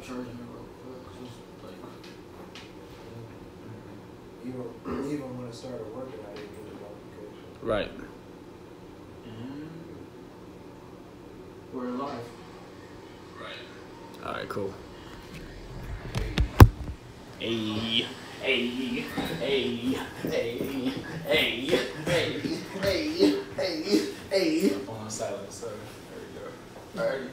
charging it real quick. Just like, even when I started working, I didn't get the notification. Right. and we're live. Right. All right. Cool. Hey. Hey. Hey. Hey. Hey. Hey. On silent, so there we go. Alrighty.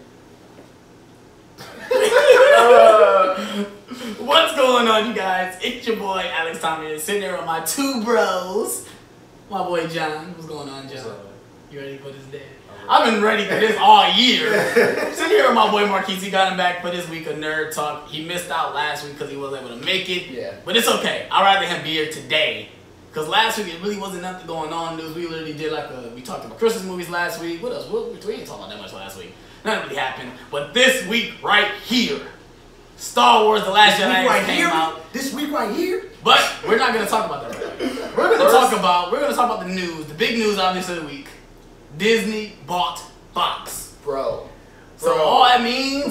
What's going on, you guys? It's your boy Alex Thomas sitting there with my two bros. My boy John. What's going on, John? You ready for this day? I've been ready for this all year. Sitting here with my boy Marquise. He got him back for this week of Nerd Talk. He missed out last week because he wasn't able to make it. Yeah. But it's okay. I'd rather him be here today. Because last week it really wasn't nothing going on in news. We literally did we talked about Christmas movies last week. What else? We didn't talk about that much last week. Nothing really happened. But this week right here, Star Wars The Last Jedi came out. This week right here? But we're not going to talk about that right now. We're going to talk about the news. The big news, obviously, of the week. Disney bought Fox. Bro. So all that means...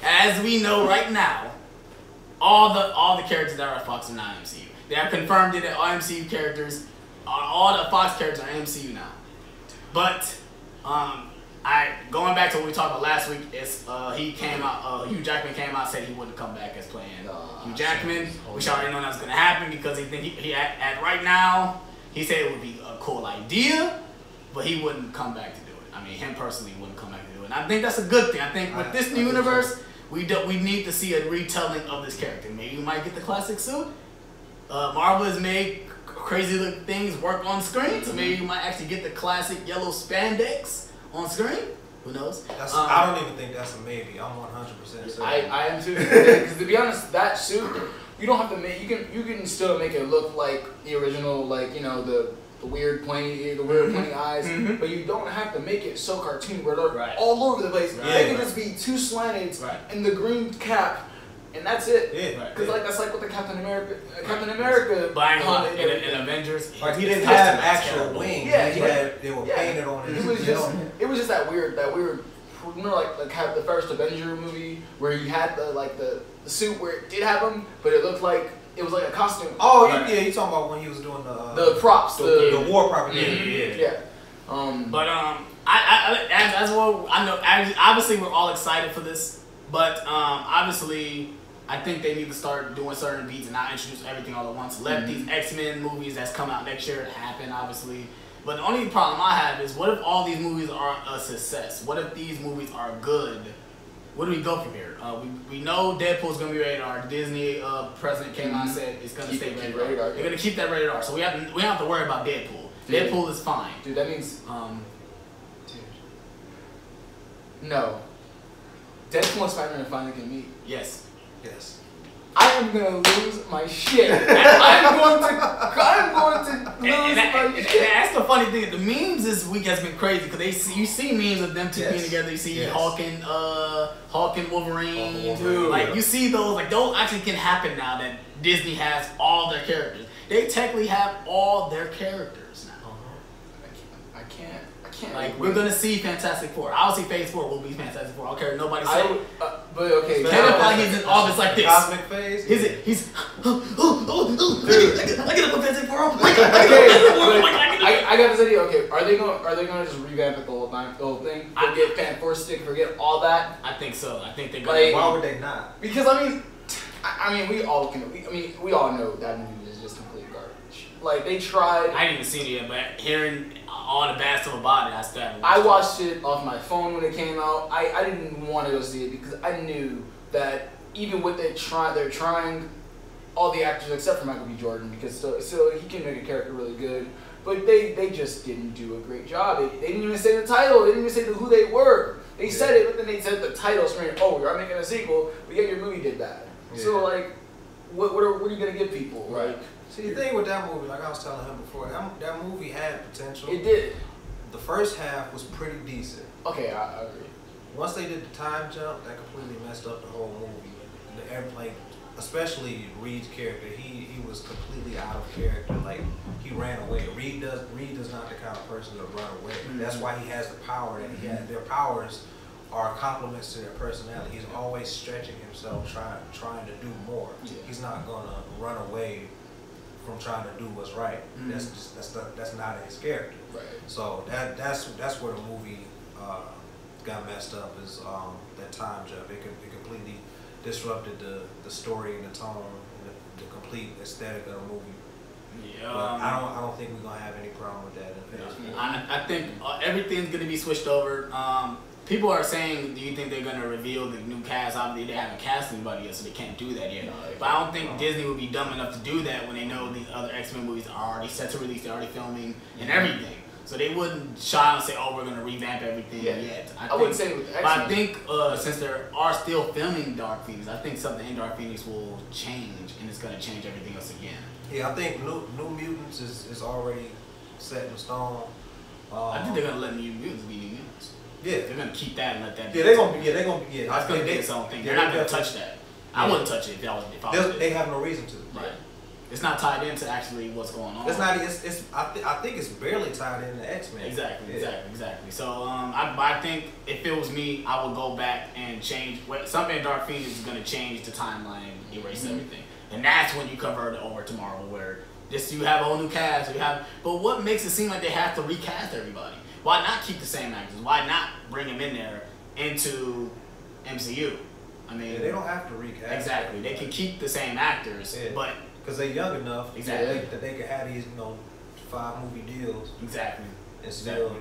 as we know right now, all the characters that are at Fox are not MCU. They have confirmed it that all MCU characters, all the Fox characters are MCU now. But going back to what we talked about last week, is Hugh Jackman came out, said he wouldn't come back as playing Hugh Jackman, which I already know that's going to happen because he think he at right now he said it would be a cool idea, but he wouldn't come back to do it. I mean, him personally wouldn't come back to do it. And I think that's a good thing. I think with this new universe, we need to see a retelling of this character. Maybe we might get the classic suit. Marvel has made crazy things work on screen, so maybe you might actually get the classic yellow spandex on screen. Who knows? I don't even think that's a maybe. I'm 100% certain. I am too. Because to be honest, that suit, you don't have to make. You can still make it look like the original, like the weird pointy eyes, but you don't have to make it so cartoon where they're all over the place. They can just be two slanted and the green cap. And that's it. Because that's like what the Captain America. In Avengers. Like he didn't have actual wings. Yeah, they were painted on it. It was just that weird. Remember like the first Avenger movie where he had the suit where it did have him, but it looked like it was like a costume. Oh yeah, you talking about when he was doing the props, the war props. Yeah. As well, I know. Obviously, we're all excited for this, but obviously, I think they need to start doing certain beats and not introduce everything all at once. Let these X-Men movies that's come out next year happen, obviously. But the only problem I have is, what if all these movies are a success? What if these movies are good? Where do we go from here? We know Deadpool's going to be rated R. Disney president came out and said it's going to stay rated R. They're going to keep that rated R. So we don't have to worry about Deadpool. Deadpool is fine. Dude, that means... No. Deadpool and Spider-Man finally can meet. Yes. I am gonna lose my shit. I'm going to lose my shit. And that's the funny thing. The memes this week has been crazy because you see memes of them two being together. You see Hulk and Wolverine. Like you see those. Like those actually can happen now that Disney has all their characters. They technically have all their characters now. I can't. Like we're gonna see Fantastic Four. I'll see Phase 4 will be Fantastic Four. I don't care what nobody say. But okay, Kevin Feige's in office like this. Cosmic phase. He's I get up with Fantastic Four. I got this idea. Okay, are they gonna just revamp it the whole thing? Forget Fantastic, forget all that. I think so. I think they're gonna. Why would they not? Because we all know that movie is just complete garbage. Like they tried. I didn't even see it yet, but hearing all the bad stuff about it, I watched it off my phone when it came out. I didn't want to go see it because I knew that even with they're trying all the actors except for Michael B. Jordan because so he can make a character really good, but they just didn't do a great job. They didn't even say the title. They didn't even say who they were. They said it, but then they said the title screen. Oh, we are making a sequel, but yet your movie did that. Yeah. So like, what are you gonna give people? Right. Like, see, the thing with that movie, like I was telling him before, that movie had potential. It did. The first half was pretty decent. Okay, I agree. Once they did the time jump, that completely messed up the whole movie. especially Reed's character, he was completely out of character. Like he ran away. Reed is not the kind of person to run away. That's why he has the power that he has. Their powers are complements to their personality. He's always stretching himself, trying to do more. Yeah. He's not gonna run away from trying to do what's right. That's not his character. Right. So that's where the movie got messed up is that time jump. It completely disrupted the story and the tone and the complete aesthetic of the movie. Yeah, But I don't think we're gonna have any problem with that in phase 4. I think everything's gonna be switched over. People are saying, do you think they're gonna reveal the new cast? Obviously, they haven't cast anybody yet, so they can't do that yet. No, but I don't think Disney would be dumb enough to do that when they know these other X-Men movies are already set to release, they're already filming and everything. So they wouldn't shy and say, "Oh, we're gonna revamp everything yet." I wouldn't say with X-Men. But I think since they are still filming Dark Phoenix, I think something in Dark Phoenix will change, and it's gonna change everything else again. Yeah, I think New Mutants is already set in stone. I think they're gonna let New Mutants be New Mutants. Yeah, They're gonna keep that and let that. Be they're gonna be. That's gonna be its own thing. They're not gonna touch that. I wouldn't touch it if I was. They have no reason to. Right. It's not tied into actually what's going on. It's not. I think it's barely tied into X-Men. Exactly. So I think if it was me, I would go back and change. Something in Dark Phoenix is gonna change the timeline and erase everything, and that's when you convert it over to Marvel, where you have a whole new cast. But what makes it seem like they have to recast everybody? Why not keep the same actors? Why not bring them in there into MCU? I mean, they don't have to recast. Exactly. They can keep the same actors, but because they're young enough that they could have these 5 movie deals. Exactly. And still,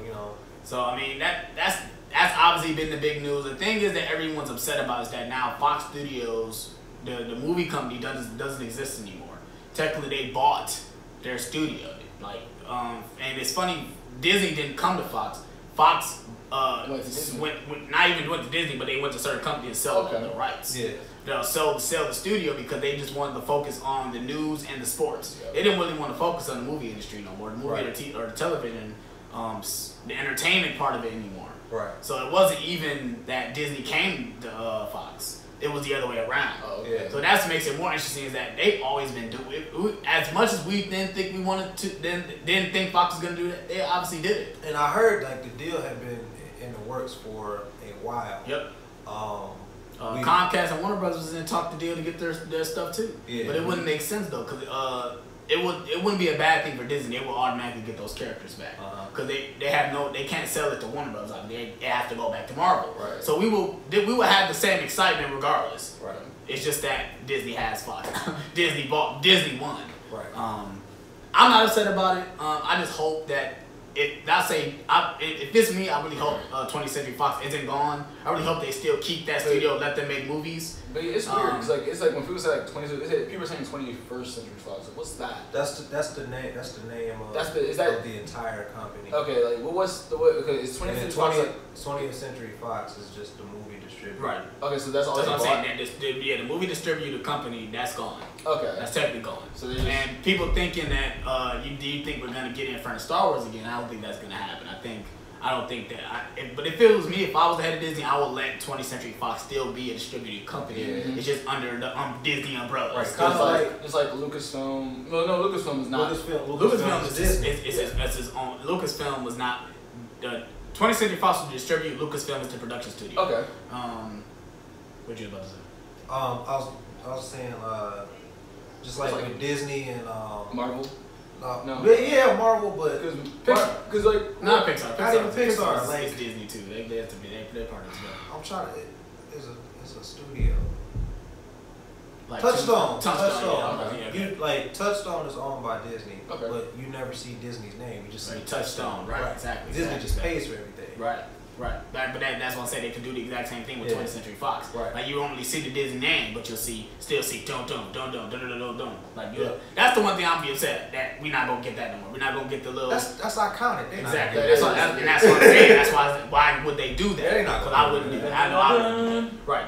So I mean that's obviously been the big news. The thing is that everyone's upset about is that now Fox Studios, the movie company, doesn't exist anymore. Technically, they bought their studio. And it's funny. Disney didn't come to Fox. Fox not even went to Disney, but they went to certain companies and sell the rights. Yeah. They'll sell the studio because they just wanted to focus on the news and the sports. Yeah. They didn't really want to focus on the movie industry no more, the movie or the television, the entertainment part of it anymore. Right. So it wasn't even that Disney came to Fox. It was the other way around. Oh, okay. So that's what makes it more interesting is that they've always been doing it. As much as we didn't think we wanted to, didn't think Fox was going to do that, they obviously did it. And I heard the deal had been in the works for a while. Yep. Comcast and Warner Brothers was in talk to deal to get their stuff too. Yeah. But it wouldn't make sense though, because it wouldn't be a bad thing for Disney. They will automatically get those characters back because they can't sell it to Warner Brothers. They have to go back to Marvel. Right. So we will have the same excitement regardless. Right. It's just that Disney has Fox. Disney won. Right. I'm not upset about it. I just hope that if it's me, I really hope 20th Century Fox isn't gone. I really hope they still keep that studio, let them make movies. But it's weird. It's like when people say 20th, people are saying 21st Century Fox. Like, what's that? That's the name. That's the name of the entire company. Okay, what's the way? Okay, it's 20th Century Fox. 20th Century Fox is just the movie distributor. Right. Okay, so that's all. That's what I'm saying. The movie distributor company that's gone. Okay. That's technically gone. So and people thinking that do you think we're gonna get in front of Star Wars again? I don't think that's gonna happen. I don't think that. But if it was me, if I was the head of Disney, I would let 20th Century Fox still be a distributed company. Yeah. It's just under the Disney umbrella. Right. Kind of it's like Lucasfilm. No, Lucasfilm is not. Lucasfilm is his own. Lucasfilm was not. 20th Century Fox will distribute. Lucasfilm is the production studio. Okay. What you about to say? I was saying just like with Disney and Marvel. No. Yeah, Marvel, but because not Pixar. Not even Pixar. Like it's Disney too. They have to be. They're part of it as well. I'm trying to. It's a studio. Like Touchstone. Yeah, Touchstone is owned by Disney, but you never see Disney's name. You just see Touchstone. Right. Exactly. Disney just pays for everything. Right. But that's what I say. They can do the exact same thing with 20th Century Fox. Right. Like you only see the Disney name, but you'll still see dun. Like that's the one thing I'm be upset that we're not gonna get that no more. We're not gonna get the little. That's iconic. Exactly. That's what I'm saying. That's why would they do that? They're not. Because I wouldn't do that. I know I wouldn't do that. Right.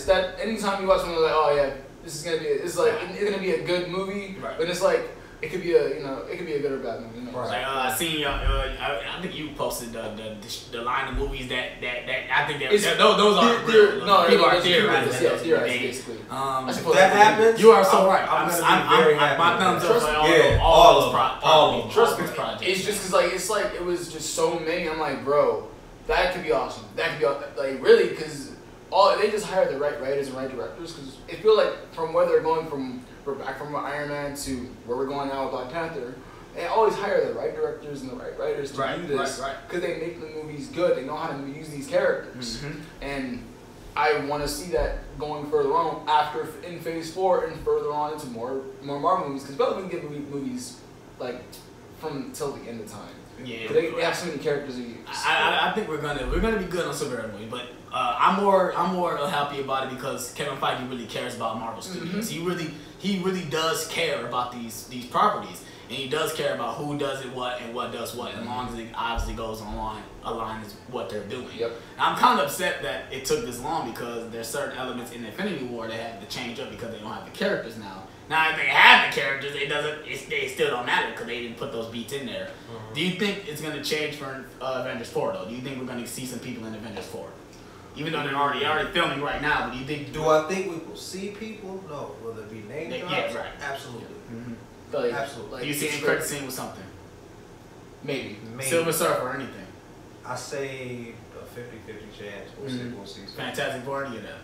That. Anytime you watch something like, oh yeah, this is gonna be. It's gonna be a good movie. Right. But it's like. it could be a it could be a good or bad movie. You know? Like I seen y'all. I think you posted the line of movies that I think those are real. No, people are theorizing. theorizing. Yeah, basically. If that happens, You are so right. I'm very happy. My thumbs up for all of them. Trust me, it's just because it was just so many. I'm like, bro, that could be awesome. That could be like really because they just hired the right writers and right directors because it feels like from where they're going from. We're back from Iron Man to where we're going now with Black Panther. They always hire the right directors and the right writers to do this because they make the movies good. They know how to use these characters, and I want to see that going further on after in Phase 4 and further on into more Marvel movies because we're going to get movies like from till the end of time. Yeah, they have so many characters to use. I think we're gonna be good on superhero movies, but I'm more happy about it because Kevin Feige really cares about Marvel Studios. He really does care about these properties, and he does care about who does it what and what does what, as long as it obviously goes aligns with what they're doing. Yep. I'm kind of upset that it took this long because there's certain elements in Infinity War that had to change up because they don't have the characters now. Now, if they have the characters, they still don't matter because they didn't put those beats in there. Do you think it's going to change for Avengers 4, though? Do you think we're going to see some people in Avengers 4? Even though they're already filming right now, but do you think... Do I think we will see people? No. Will there be name drops? Yeah, right. Absolutely. Absolutely. Do you see any credit scene with something? Maybe. Silver Surfer or anything? I say a 50-50 chance. We'll see. Fantastic Four, you know.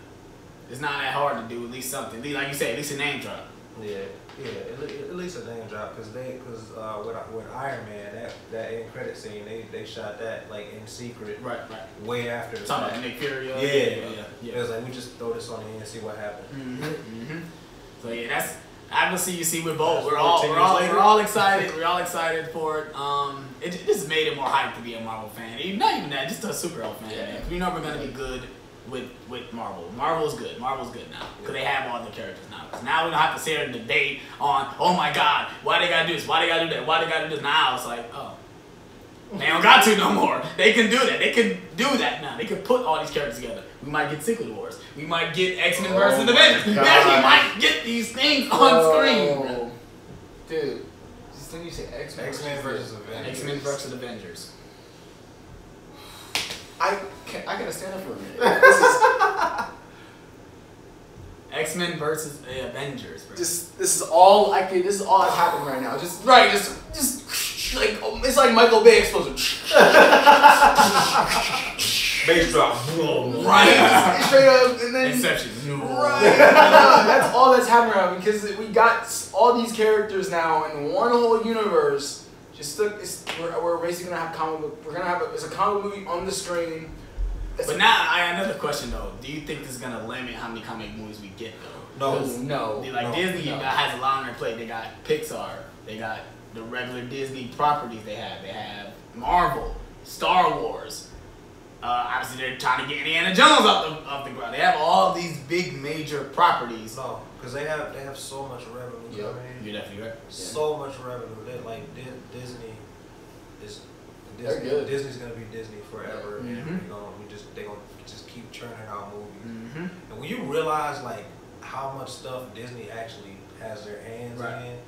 It's not that hard to do at least something. Like you said, at least a name drop. Yeah, at least a name drop because with Iron Man that end credit scene they shot that like in secret way after the talking about Nick Fury. Yeah. It was like we just throw this on the end and see what happens. So yeah, that's obviously you see we're both we're all excited. We're all excited for it. It just made it more hype to be a Marvel fan. Not even that, just a superhero fan. Yeah. We know we're gonna be good. With Marvel. Marvel's good now. Because they have all the characters now. Because now we don't have to sit here and debate on, oh my god, why they gotta do this, why they gotta do that, why they gotta do this. Now it's like, oh. They don't got to no more. They can do that. They can do that now. They can put all these characters together. We might get Secret Wars. We might get X-Men versus Avengers. We actually might get these things on screen. Dude, didn't you say X-Men versus Avengers? X-Men versus Avengers. I gotta stand up for a minute. X-Men versus Avengers. Bro. This is all that's happening right now. Just like it's like Michael Bay explosion. Bass drop. Right. Straight up and then Inception. Right. That's all that's happening right now because we got all these characters now in one whole universe. We're basically gonna have comic book. We're gonna have it's a comic movie on the screen. But now I have another question though. Do you think this is gonna limit how many comic movies we get though? No. Disney has a lot on their plate. They got Pixar. They got the regular Disney properties. They have Marvel, Star Wars. Obviously they're trying to get Indiana Jones off the ground. They have all these big major properties. No, because they have so much revenue. Yep. You're definitely right. So much revenue. They're like Disney is Disney's gonna be Disney forever, and they're gonna just keep churning out movies. And when you realize like how much stuff Disney actually has their hands in,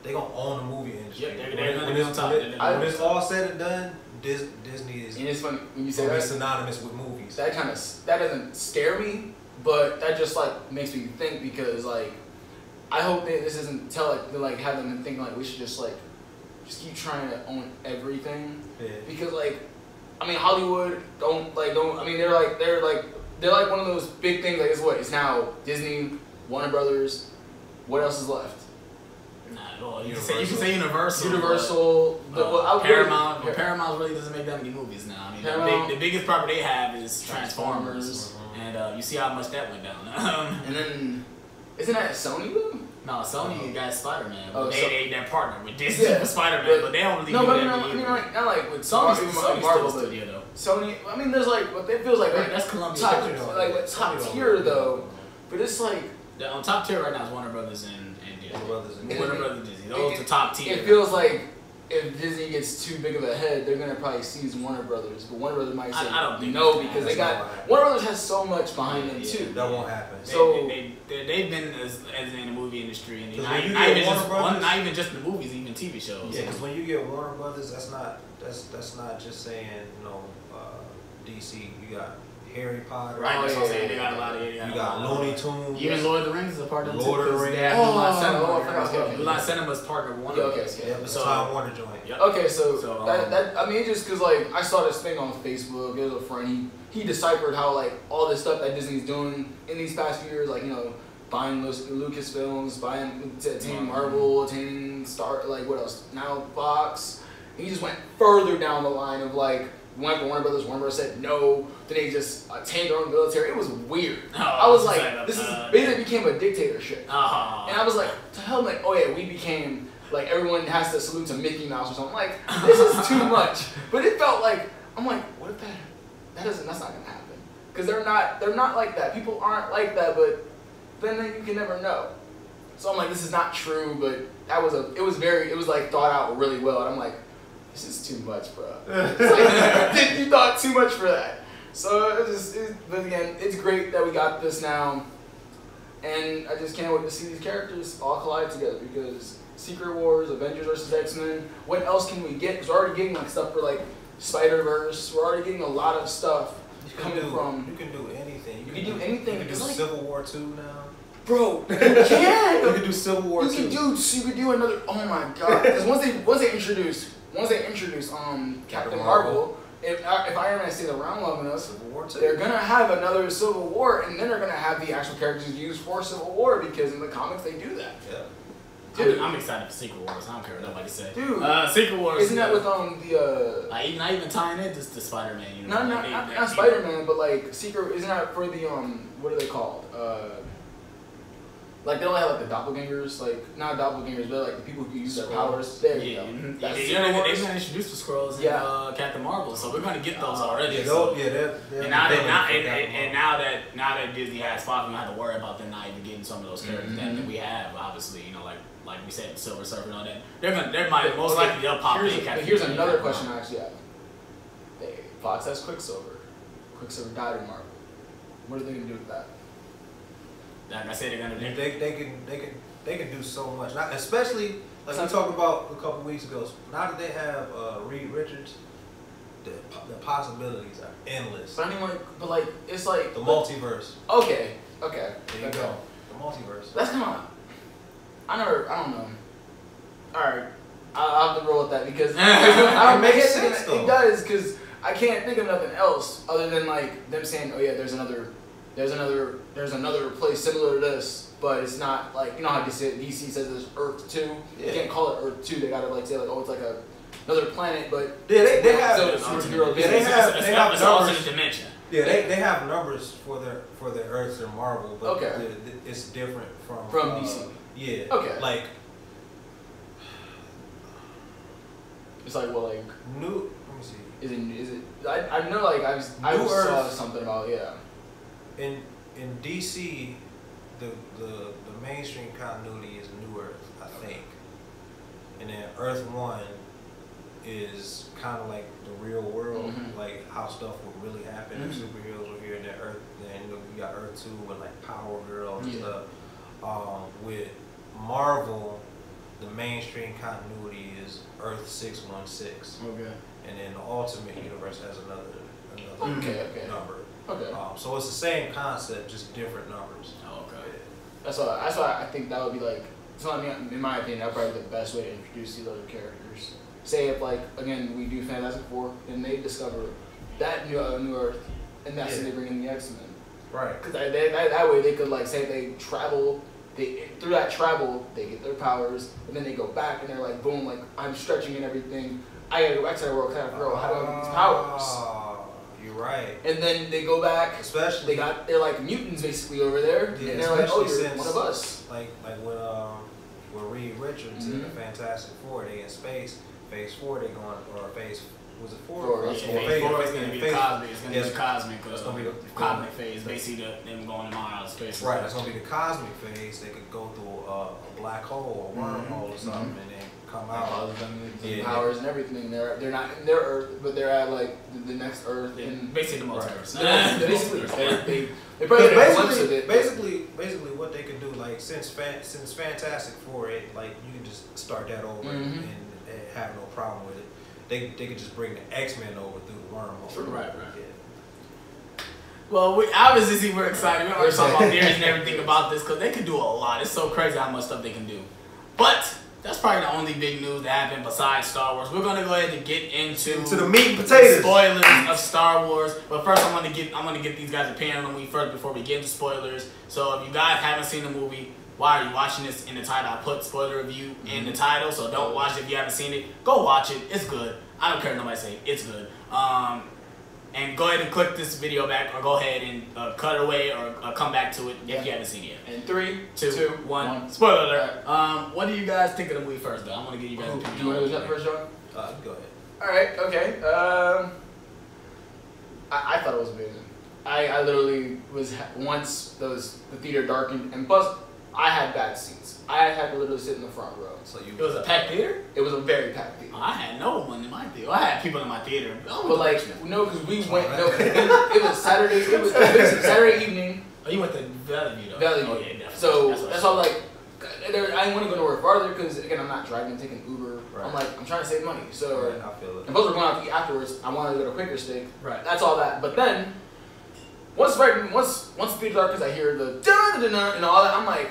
they gonna own the movie industry. Yep, they're gonna be on top. When it's all said and done, Disney is. And it's funny when you say that, synonymous with movies. That doesn't scare me, but that just like makes me think because like I hope that this isn't have them think like we should just keep trying to own everything because like I mean Hollywood they're like one of those big things like it's now Disney, Warner Brothers. What else is left? You can say Universal. Paramount. Paramount really doesn't make that many movies now. I mean, the biggest property they have is Transformers. And you see how much that went down. And then, isn't that Sony though? No, Sony got Spider-Man. Oh, they're partnered with Disney for Spider-Man, but they don't really do that. I mean, not like with Sony's Marvel studio though. Sony, I mean, there's like what it feels like that's Columbia. Top tier though, but it's like on top tier right now is Warner Brothers and Disney. Warner Brothers and Disney. Those are top tier. It feels like if Disney gets too big of a head, they're gonna probably seize Warner Brothers. But Warner Brothers might say I don't think no that's because they gonna got happen. Warner Brothers has so much behind them Yeah. too. That won't happen. So- they've been as in the movie industry and Because not, when you not get even Warner just Brothers- not even just the movies, even TV shows. Yeah, because when you get Warner Brothers, that's not just saying DC. You got Harry Potter. Right, that's Oh, what I'm yeah, saying. They yeah, got a lot of You got Looney Tunes. Even Lord of the Rings is a part of them too. Lord of the 'cause Rings. They have Oh, Mulan Cinema. I forgot. Okay. Mulan Cinema is partnered with Warner. Yeah, okay, Brothers. okay. Yep, it's So- Time Warner joint. Yep. Okay, so, So, that I mean, it just because like I saw this thing on Facebook. It was a friend. He deciphered how like all this stuff that Disney's doing in these past few years, like buying Lucasfilms, attaining Marvel, attaining Star, like what else? Now Fox. He just went further down the line of like went for Warner Brothers. Warner Brothers said no. Then they just attained their own military. It was weird. Oh, I was it's like, like, this is basically became a dictatorship. Oh. And I was like, to hell, like, oh yeah, we became, like, everyone has to salute to Mickey Mouse or something. Like, this is too much. But it felt like, I'm like, what if that's not gonna happen. Because they're not like that. People aren't like that, but then you can never know. So I'm like, this is not true, but it was like thought out really well. And I'm like, this is too much, bro. It's like, you thought too much for that. So but again, it's great that we got this now. And I just can't wait to see these characters all collide together because Secret Wars, Avengers vs. X-Men, what else can we get? Because we're already getting like stuff for like Spider-Verse. We're already getting a lot of stuff coming from. You can do anything. You can do anything. You can do It's like- Civil War 2 now. Bro, you can! You can do Civil War 2. You could do another. Oh my god! Because once they introduce Captain Marvel, if Iron Man stays around long enough, Civil War 2. they're gonna have another Civil War, and then they're gonna have the actual characters used for Civil War because in the comics they do that. Yeah. Dude, I'm excited for Secret Wars. I don't care what nobody says. Dude, Secret Wars. isn't that with the like not even tying it just to Spider-Man? You know, not Spider-Man, but like Secret? Isn't that for the what are they called? Like they don't have like the doppelgangers, like not doppelgangers, but like the people who use their powers. There you go. That's They're Secret Wars. gonna introduce the Skrulls in Yeah. Captain Marvel, so we're gonna get those already. Yeah, so. they're And now building for now that Disney has Fox, we don't have to worry about them not even getting some of those characters that we have. Obviously, like we said, Silver Surfer and all that. They're most likely they'll pop in. Here's another question I actually have. Fox has Quicksilver. Quicksilver died in Marvel. What are they gonna do with that? Like I said, they're gonna. They can do so much. Not, especially like we talked about a couple weeks ago. Now that they have Reed Richards, the possibilities are endless. But I mean, like it's like The multiverse. Okay. There you go. The multiverse. That's kind of. I don't know. All right, I'll have to roll with that because I don't make sense. It does because I can't think of nothing else other than like them saying, "Oh yeah, there's another place similar to this," but it's not like how DC says there's Earth 2. Yeah. You can't call it Earth 2. They gotta like say like, "Oh, it's like another planet," but Yeah, they have. so, It's an alternate dimension. Yeah, they have numbers for their Earths and Marvel, but Okay. it's different from DC. Yeah. Okay. Like It's like Let new. Let me see. Is it? I know like I saw Earth. something about In DC, the mainstream continuity is New Earth, I think, and then Earth 1 is kind of like the real world, like how stuff would really happen if superheroes were here. And then Earth, then you got Earth 2 with like Power Girl and stuff. With Marvel, the mainstream continuity is Earth 616. Okay. And then the Ultimate Universe has another Okay. number. Okay. So it's the same concept, just different numbers. Oh, okay. That's why I think that would be like. So I mean, in my opinion, that would probably be the best way to introduce these other characters. Say if like again we do Fantastic Four and they discover that new Earth, and that's when they bring in the X-Men. Right. Because that way they could like say they travel. Through that travel, they get their powers, and then they go back, and they're like, boom, like, I'm stretching and everything. I gotta go back to that world, kind of girl. How do I get these powers? You're right. And then they go back. Especially they're like mutants basically over there, Yeah, and they're like, oh, especially you're one of us. Like when Reed Richards in the Fantastic Four, they in space. Phase 4, they going or phase. Was it 4? Four, Yeah, Phase phase 4 is going to be the cosmic. It's going to be the cosmic. That's gonna be the cosmic phase. Basically, them going to Mars space. Right. That's gonna be the cosmic phase. They could go through a black hole, a wormhole, or something, and then come That out. causes them the Yeah. powers and everything. They're not in their Earth, but they're at like the next Earth. And Basically the multiverse. basically, they Because probably get a glimpse of it. basically, what they could do, like since Fantastic Four, it like you can just start that over and have no problem with it. They could just bring the X-Men over through the wormhole. Right. Yeah. Well, we obviously we're excited. We're already talking about theories and everything about this because they can do a lot. It's so crazy how much stuff they can do. But that's probably the only big news that happened besides Star Wars. We're gonna go ahead and get into the meat and potatoes, spoilers of Star Wars. But first, I'm gonna get these guys' opinion on the movie first before we get into spoilers. So if you guys haven't seen the movie, why are you watching this in the title? I put spoiler review in the title, so don't watch it if you haven't seen it. Go watch it. It's good. I don't care what nobody say. It's good. And go ahead and click this video back, or go ahead and cut it away, or come back to it if you haven't seen it yet. And 3, 2, 1. Spoiler alert. What do you guys think of the movie first, though? I want to get you guys' opinion. Do you want to go that first, John? Go ahead. All right. Okay. I thought it was amazing. I literally was once the theater darkened, and plus I had bad seats. I had to literally sit in the front row. So It was a packed theater? It was a very packed theater. I had no one in my theater. I had people in my theater. But like, no, because we went. No, it was Saturday. It was Saturday evening. Oh, you went to Valley View, though. Valley View. Oh, yeah, definitely. So that's all. Like, I didn't want to go nowhere farther because again, I'm not driving, taking Uber. Right. I'm like, I'm trying to save money. So Right, I feel it. and plus we're going out to eat afterwards. I wanted to go to Quaker Steak. Right. That's all that. But then once the theater dark, because I hear the dun dun dun and all that, I'm like,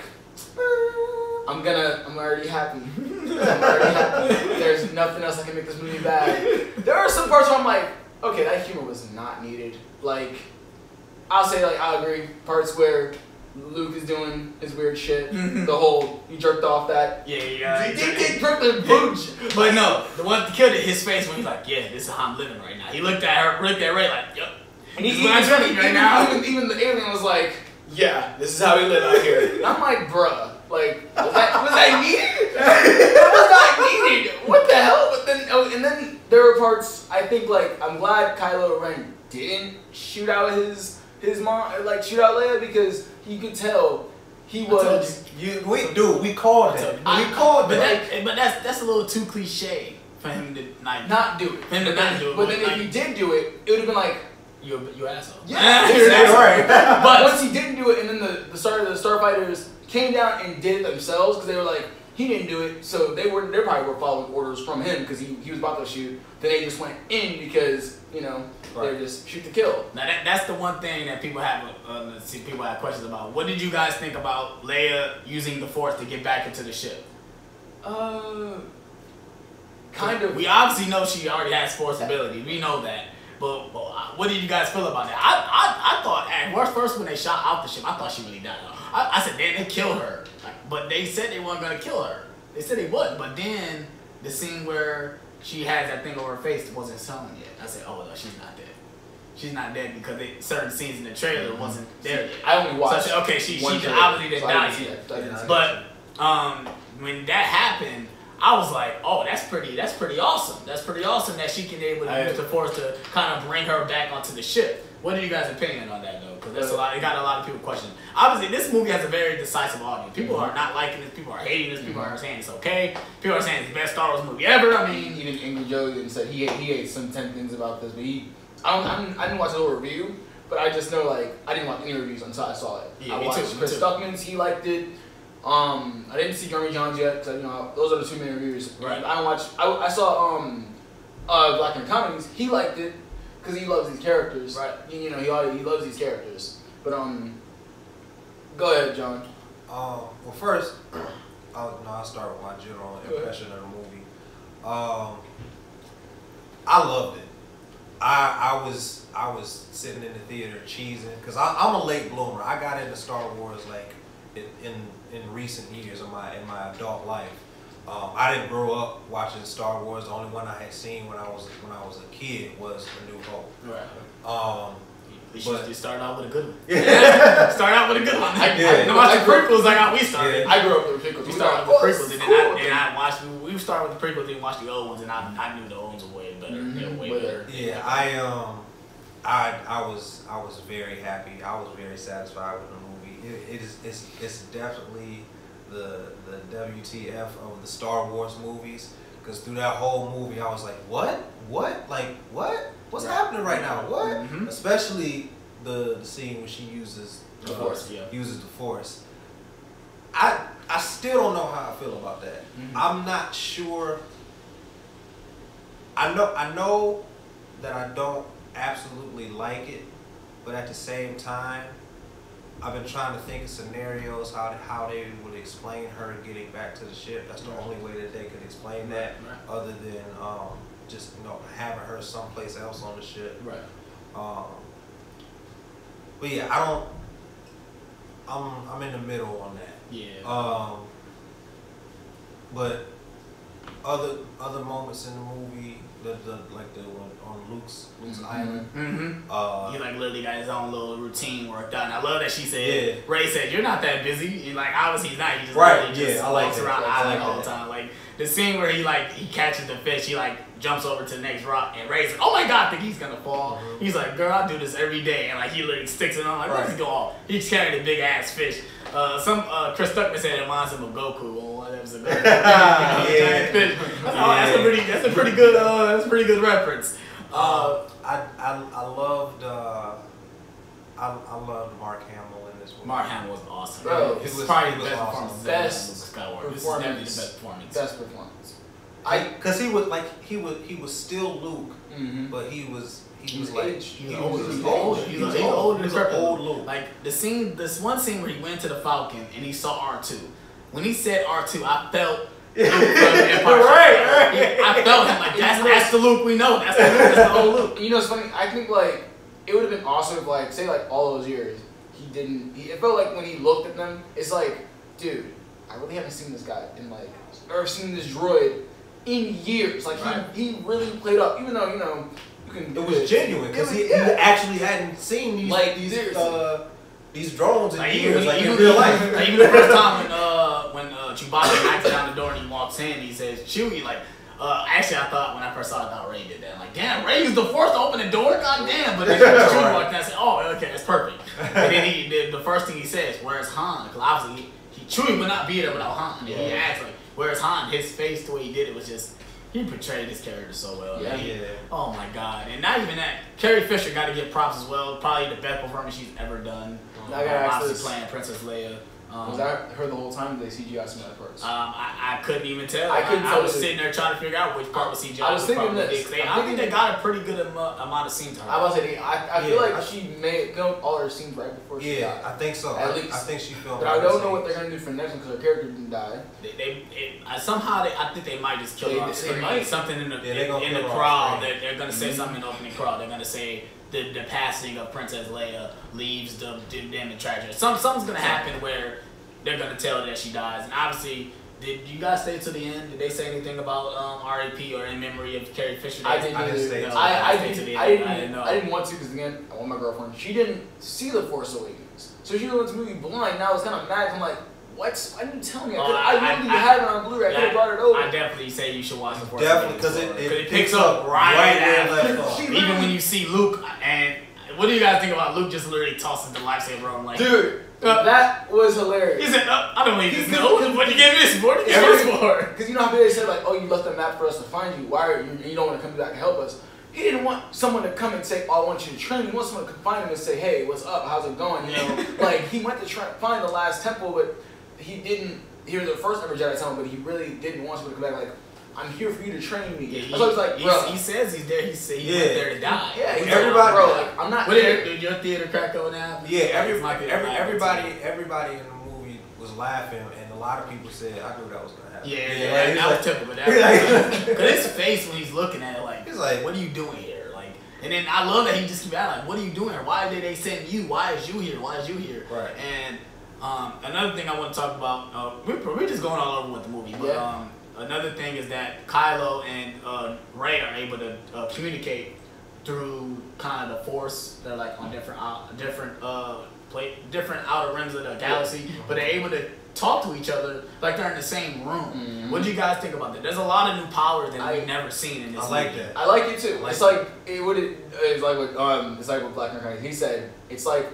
I'm already happy. There's nothing else that can make this movie bad. There are some parts where I'm like, okay, that humor was not needed. Like, I'll say, like, I agree. Parts where Luke is doing his weird shit. The whole, he jerked off that. Yeah. He jerked the booch. But no, the one that killed it, his face when he's like, yeah, this is how I'm living right now. He looked at Ray like, yep. And This is what I'm telling you right now. Even the alien was like, yeah, this is how we live out here. And I'm like, bruh, like, was that needed? That was not needed. What the hell? But then, and then there were parts, I think, like, I'm glad Kylo Ren didn't shoot out his mom, like, shoot out Leia, because you could tell he was. We called it. But that's a little too cliche for him to not do it. For him to not do it. But then if he did do it, it would have been like, you asshole. yeah, You're right. But once he didn't do it, and then the Starfighters came down and did it themselves, because they were like, he didn't do it, so they probably were following orders from him because he was about to shoot. Then they just went in because they're just shoot to kill. Now that's the one thing that people have questions about. What did you guys think about Leia using the Force to get back into the ship? Kind of. We obviously know she already has Force ability. We know that. But what did you guys feel about that? I thought at first when they shot out the ship, I thought she really died. I said, damn, they killed her. But they said they weren't gonna kill her. They said they wouldn't. But then the scene where she has that thing over her face wasn't shown yet. I said, oh no, she's not dead. She's not dead because certain scenes in the trailer wasn't there yet. I only watched. So I said, okay, she obviously didn't die yet. But when that happened, I was like, oh, that's pretty awesome. That's pretty awesome that she can be able to use the Force to kind of bring her back onto the ship. What are you guys' opinion on that though? Because it got a lot of people questioning. Obviously, this movie has a very decisive audience. People are not liking this. People are hating this. People are saying it's okay. People are saying it's the best Star Wars movie ever. I mean, even Angry Joe said he ate some 10 things about this, but I didn't watch the whole review, but I just know I didn't watch any reviews until I saw it. Yeah, I watched Chris Stuckman's, he liked it. I didn't see Jeremy Johns yet because those are the two main reviewers. Right. I don't watch. I saw Black and Comedies. He liked it because he loves these characters. Right. He loves these characters. But go ahead, John. Well, first, I'll start with my general impression of the movie. I loved it. I was sitting in the theater cheesing because I'm a late bloomer. I got into Star Wars in recent years of my adult life. I didn't grow up watching Star Wars. The only one I had seen when I was a kid was A New Hope. Right. You started out with a good one. Yeah. Start out with a good one. I watched the prequels like how we started. Yeah. I grew up with the prequels. We started with the prequels, and I watched. We started with the prequels, then watched the old ones, and I knew the old ones were way better. They were way better. Yeah, I was very happy. I was very satisfied with the movie. It's definitely the WTF of the Star Wars movies. Because through that whole movie, I was like, what? Like, what? What's happening right now? What? Mm-hmm. Especially the scene where she uses The Force, yeah. Uses the Force. I still don't know how I feel about that. Mm-hmm. I'm not sure. I know that I don't absolutely like it, but at the same time, I've been trying to think of scenarios how they would explain her getting back to the ship. That's the only way that they could explain that, other than just having her someplace else on the ship. Right. But yeah, I'm in the middle on that. Yeah. But other moments in the movie, the one on Luke's island. Mm-hmm. He like literally got his own little routine worked out. And I love that she said, Yeah. Ray said, "You're not that busy." And like obviously he's not. He just Right, literally just yeah, I like walks that. around the I island like all the that. time. Like the scene where he catches the fish, he like jumps over to the next rock, and Ray's like, "Oh my god, I think he's gonna fall." Mm-hmm. He's like, "Girl, I do this every day," and like he literally sticks it on. Like, where's he go? He's carrying a big ass fish. Chris Tuckman said it reminds him of Goku on one episode. Giant fish. That's a pretty good reference. I loved Mark Hamill in this movie. Mark Hamill was awesome. Bro, this he is was- probably he the was best awesome. performance. Best Skywalker. This is definitely the best performance. Best performance. Because he was still Luke, Mm-hmm. but he was like aged. He's he older. was He's old. older. He He's was older. old. He was an Decrepit. old Luke. Like this one scene where he went to the Falcon and he saw R2. When he said R2, I felt Luke from the Empire. Right. I felt him like that's the Luke we know. That's the old Luke. You know, it's funny. I think like it would have been awesome if say all those years he didn't. It felt like when he looked at them, it's like, dude, I really haven't seen this guy or seen this droid in years. Like he really played up, even though you can. It was genuine because he actually hadn't seen these drones in years, in real life. Like, even the first time when Chewbacca knocks down the door and he walks in, he says, "Chewie," like. Actually, I thought when I first saw it, I thought Ray did that. Like, damn, Ray used the Force to open the door. God damn! But then Chewie walked in, I said, "Oh, okay, that's perfect." And then the first thing he says, "Where's Han?" Because obviously Chewie would not be there without Han. And he asked like, "Where's Han?" His face, the way he did it was just. He portrayed his character so well. Yeah. Oh my god. And not even that. Carrie Fisher got to get props as well. Probably the best performance she's ever done. I gotta ask obviously this. playing Princess Leia. Was that her the whole time? Did they CGI some of that parts? I couldn't even tell. I couldn't I tell was either. sitting there trying to figure out which part was CGI. I was thinking this. I think they got a pretty good amount of scenes. I was saying, I feel like she filmed all her scenes right before she died. I think so. At least. I think she filmed. But I don't know what they're gonna do for the next one because her character didn't die. Somehow I think they might just kill her off screen. Something in the crawl. They're gonna say something in the opening crawl. They're gonna say the passing of Princess Leia leaves them in tragedy. Something's gonna happen where they're gonna tell her that she dies. And obviously, did you guys stay to the end? Did they say anything about R.I.P. or in memory of Carrie Fisher? I didn't. I didn't stay. I didn't want to because again, I want my girlfriend. She didn't see The Force Awakens, so she went to the movie blind. Now I was kind of mad. I'm like, what? Why didn't you tell me? I really have it on Blu-ray. I could have brought it over. I definitely say you should watch The Force Definitely, Awakens. because it picks up right after. Even when you see Luke, and what do you guys think about Luke just literally tossing the lightsaber on like, dude? That was hilarious. He said, I don't need this. No, what you gave this for? What you gave this for? Because you know how they said like, oh, you left the map for us to find you. Why are you don't want to come back and help us? He didn't want someone to come and say, oh, I want you to train. He wants someone to come find him and say, hey, what's up? How's it going? You know, like he went to try find the last temple, but he didn't. He was the first ever Jedi temple, but he really didn't want someone to come back like, I'm here for you to train me. Yeah, That's why he's like, bro. He says he's there. He went there to die. Yeah, he's everybody. like, bro, like, I'm not. Did your theater crack over now? Yeah, everybody in the movie was laughing, and a lot of people said, "I knew that was gonna happen." Yeah, that was typical. Because his face when he's looking at it, like, he's like, "What are you doing here?" Like, and then I love that he just keep asking, like, "What are you doing here? Why did they send you? Why is you here? Why is you here?" Right. And another thing I want to talk about, we're just going all over with the movie, but another thing is that Kylo and Rey are able to communicate through kind of the Force. They're like on different outer rims of the galaxy, but they're able to talk to each other like they're in the same room. Mm-hmm. What do you guys think about that? There's a lot of new powers that we've never seen in this movie. I like that. I like it too. It's like it's like what Black Mirror, he said. It's like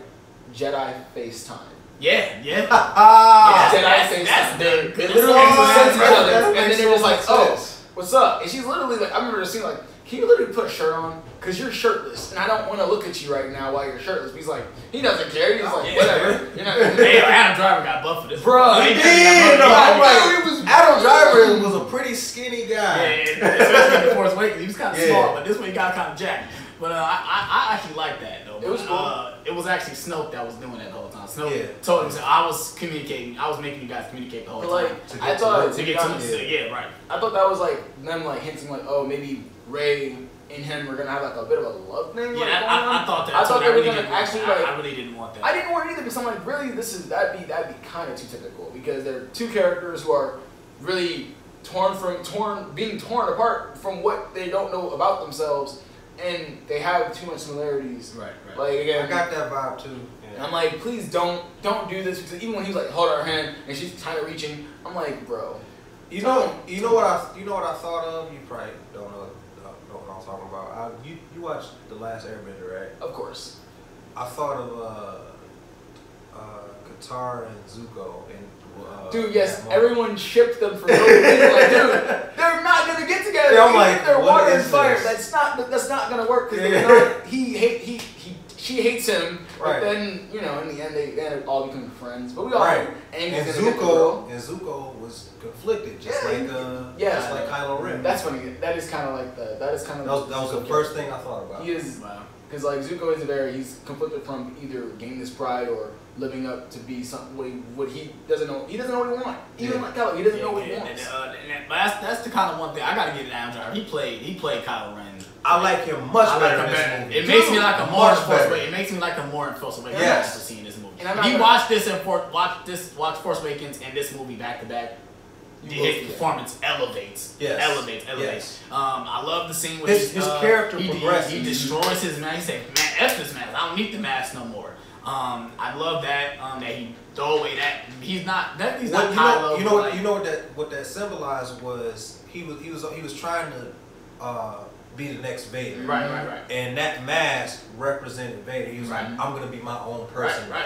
Jedi FaceTime. Yeah. Jedi FaceTime. That's They the literally sense each other, That and then makes they're just so like, much "Oh, sense. what's up?" And she's literally like, I remember the scene like, "Can you literally put a shirt on? Cause you're shirtless, and I don't want to look at you right now while you're shirtless." But he's like, he doesn't care. He's like, whatever. You're not. Hey, Adam Driver got buff for this. Bruh, He he did. No, I'm like, it was Adam Driver was a pretty skinny guy. Especially in the Force Awakens, he was kind of Yeah. small, but this one he got kind of jacked. But I actually like that though. It was cool. It was actually Snoke that was doing that the whole time. Snoke Yeah. told him, so I was communicating. I was making you guys communicate the whole But time. like, I thought To get to yeah, right. I thought that was like them like hinting like, oh, maybe Rey and him were gonna have like a bit of a love thing. Yeah, like, going I on. thought that. I thought too. they were really gonna didn't want actually that. like. I really didn't want that. I didn't want it either because I'm like, really, that'd be kind of too typical because they're two characters who are really being torn apart from what they don't know about themselves, and they have too much similarities. Right. Like again, I got that vibe too. and I'm like, please don't do this because even when he's like, hold her hand and she's kind of reaching, I'm like, bro. You know what I thought of. You probably don't know what I'm talking about. You watched The Last Airbender, right? Of course. I thought of Qatar and Zuko and. Dude, yes, that moment. everyone shipped them for no reason. Like, dude, they're not gonna get together. Yeah, I'm Even like, if they're what water and is fire. this? That's not gonna work because Yeah. she hates him. Right. But then in the end they end up all becoming friends. But we all Right. know And Aang's gonna get the girl. Zuko was conflicted, just Yeah, just like Kylo Ren. That's funny. That is kind of like that was the first thing I thought about. He is because like Zuko is he's conflicted from either gaining this pride or living up to be something what he doesn't know. He doesn't know what he wants. Even like Kylo, he doesn't know what he wants. But that's the kind of one thing I gotta give it to Adam Driver. He played Kylo Ren. I like him much better in this movie. It makes me like a more in Much Force better. Awakens. It makes me like a more in Force Awakens. Yes. To see in this movie. And I'm not He gonna- watched this and watch Force Awakens and this movie back to back. His performance elevates. Yes. Elevates. Yes. I love the scene where His character he progresses. destroys his mask. He said, "Man, F this mask. I don't need the mask no more." I love that that he throw away that he's not Kylo. You know what that symbolized was he was trying to be the next Vader. Right. And that mask represented Vader. He was Right. like, I'm gonna be my own person. Right.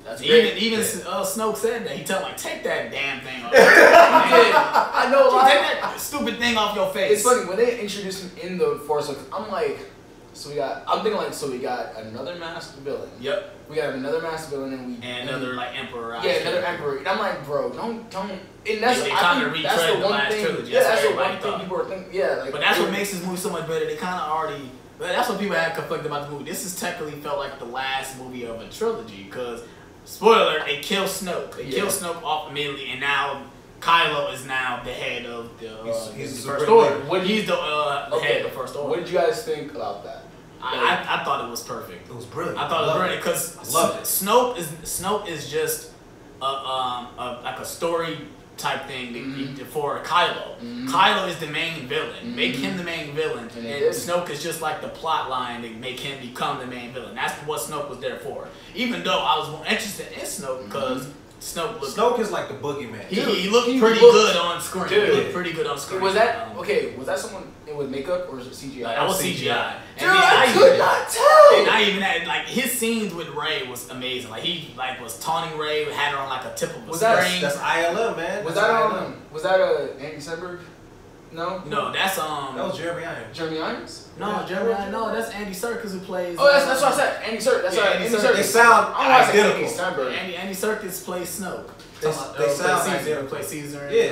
That's Even Snoke said that. He told him like, take that damn thing off. I know. Take that stupid thing off your face. It's funny when they introduced him in the Force Awakens. I'm like, we got another masked villain. Yep. We got another masked villain, And another like emperor. Yeah, another emperor. And I'm like, bro, don't. And that's They I kinda think that's retread the the one last thing. trilogy. Yeah, That's that's the what one everybody thing thought. people are thinking. Yeah, like. But that's what makes this movie so much better. They kind of already. That's what people had conflicted about the movie. This is technically felt like the last movie of a trilogy because, spoiler alert, they kill Snoke. They kill Snoke off immediately, and now Kylo is now the head of the he's the First the Order. leader. He's the head of the First Order. What did you guys think about that? I thought it was perfect. It was brilliant. I thought it was brilliant because Loved it. Snoke is just like a story type thing for Kylo. Kylo is the main villain. Make him the main villain, and Snoke is just like the plot line to make him become the main villain. That's what Snoke was there for. Even though I was more interested in Snoke because Snoke is like the boogeyman. He looked pretty good on screen. Dude. He looked pretty good on screen. Was that Was that someone with makeup or was it CGI? That was CGI. Dude, I could not tell. And I even had like his scenes with Rey was amazing. Like he was taunting Rey, had her on like a tip of a string. That's ILM, man. Was that's that Andy Samberg? No. No, that's That was Jeremy Irons. Jeremy Irons? No, Jeremy. No, that's Andy Serkis who plays. Oh, that's what I said. Andy Serkis. That's right. Andy Serkis. They sound I don't identical. Andy Samberg. Andy Serkis plays Snoke. They sound identical. Plays Caesar. Yeah.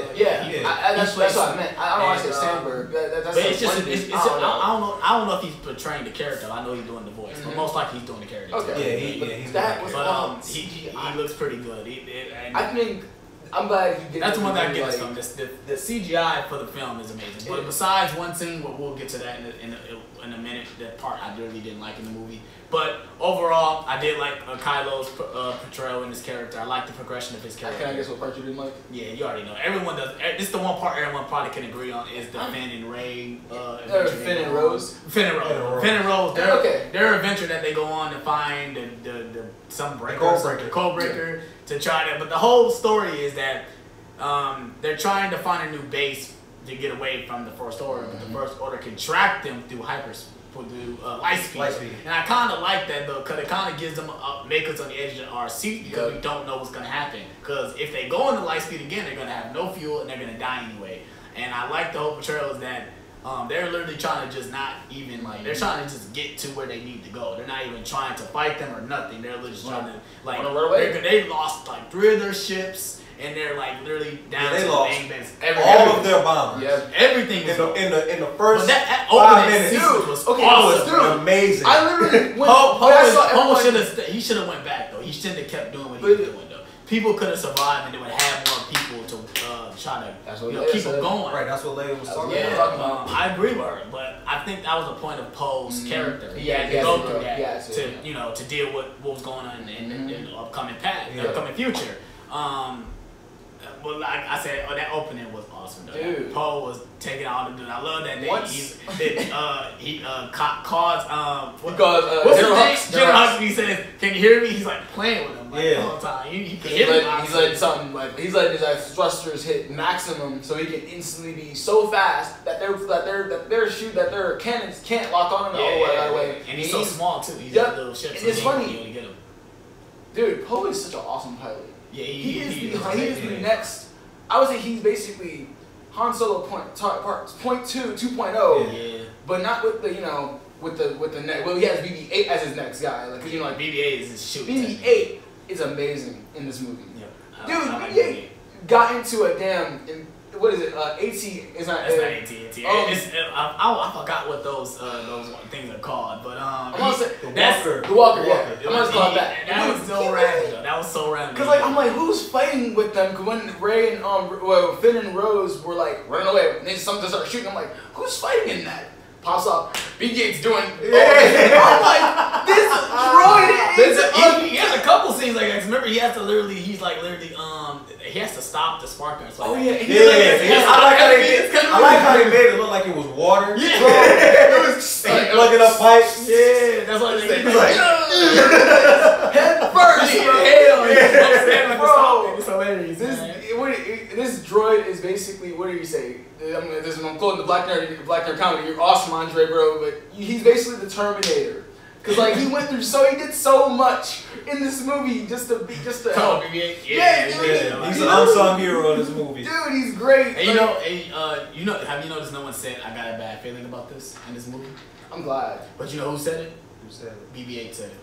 That's what I meant. I don't want to say Sandberg. That's But it's just, I don't know if he's portraying the character. I know he's doing the voice, but most likely he's doing the character. Okay. Yeah, he's that was he looks pretty good. I think I'm glad he did. That's the one that I get us from. The CGI for the film is amazing. But besides one scene, we'll get to that in a minute. That part I really didn't like in the movie. But overall, I did like Kylo's portrayal in his character. I like the progression of his character. Can I guess what part you didn't like? Yeah, you already know. Everyone does. This is the one part everyone probably can agree on is the Finn and Rey. Finn and Rose. Finn and Rose. Their adventure that they go on to find some code breaker to try to. But the whole story is that they're trying to find a new base to get away from the First Order, but the First Order can track them through light speed. Light speed. And I kind of like that though, because it kind of gives them make us on the edge of our seat because we don't know what's gonna happen. Because if they go into light speed again, they're gonna have no fuel and they're gonna die anyway. And I like the whole portrayal is that they're literally trying to just not even like they're trying to just get to where they need to go. They're not even trying to fight them or nothing. They're literally just trying to like they lost like 3 of their ships. And they're like literally down to the main base. All of their bombers. Yeah, everything was in the first that 5 minutes. Dude, was okay, awesome. was amazing. I literally Poe should have went back though. He shouldn't have kept doing what he was doing though. People could have survived and they would have more people to try to keep them going. Right, that's what Leia was talking about. Yeah, I agree with her, but I think that was the point of Poe's character. He had to go through that to deal with what was going on in the upcoming the upcoming future. Well, like I said, that opening was awesome though. Dude. Poe was taking all the dudes. I love that he caused what's his name? General Hux. He says, "Can you hear me?" He's like playing with him the whole time. He could hear me. He's letting something like he's letting his thrusters hit maximum so he can instantly be so fast that their cannons can't lock on him all the way. And he's so small too. He's a little ship. And it's funny. Dude, Poe is such an awesome pilot. Yeah, he is the next. I would say he's basically Han Solo point 2, 2.0. Yeah. But not with the with the next. Well, he has BB-8 as his next guy. Like like BB-8 is his shooting. BB-8 is amazing in this movie. Yeah. Dude, BB-8 got into a damn. What is it? AT is not. It's not AT. I forgot what those things are called, but the Walker. Yeah, I'm gonna call it that. That was so random. Though. That was so random. Cause like I'm like, who's fighting with them? Cause when Rey and Finn and Rose were like running away, and then something started shooting. I'm like, who's fighting in that? Pops up, BB-8's doing. I'm like, this droid. He has a couple scenes like that. Remember, he has to literally. He has to stop the sparker. Like, I like how they made it look like it was water. Yeah, it was plugging up pipes. Yeah, that's what they like. Head first, bro. It's hilarious. This droid is basically, what do you say? I'm quoting the Black Nerd comedy. You're awesome, Andre, bro, but he's basically the Terminator. Cause like he did so much in this movie just to BB-8. Yeah. He's an unsung hero in this movie. Dude, he's great. And have you noticed no one said I got a bad feeling about this in this movie? I'm glad. But you know who said it? Who said it? BB-8 said it.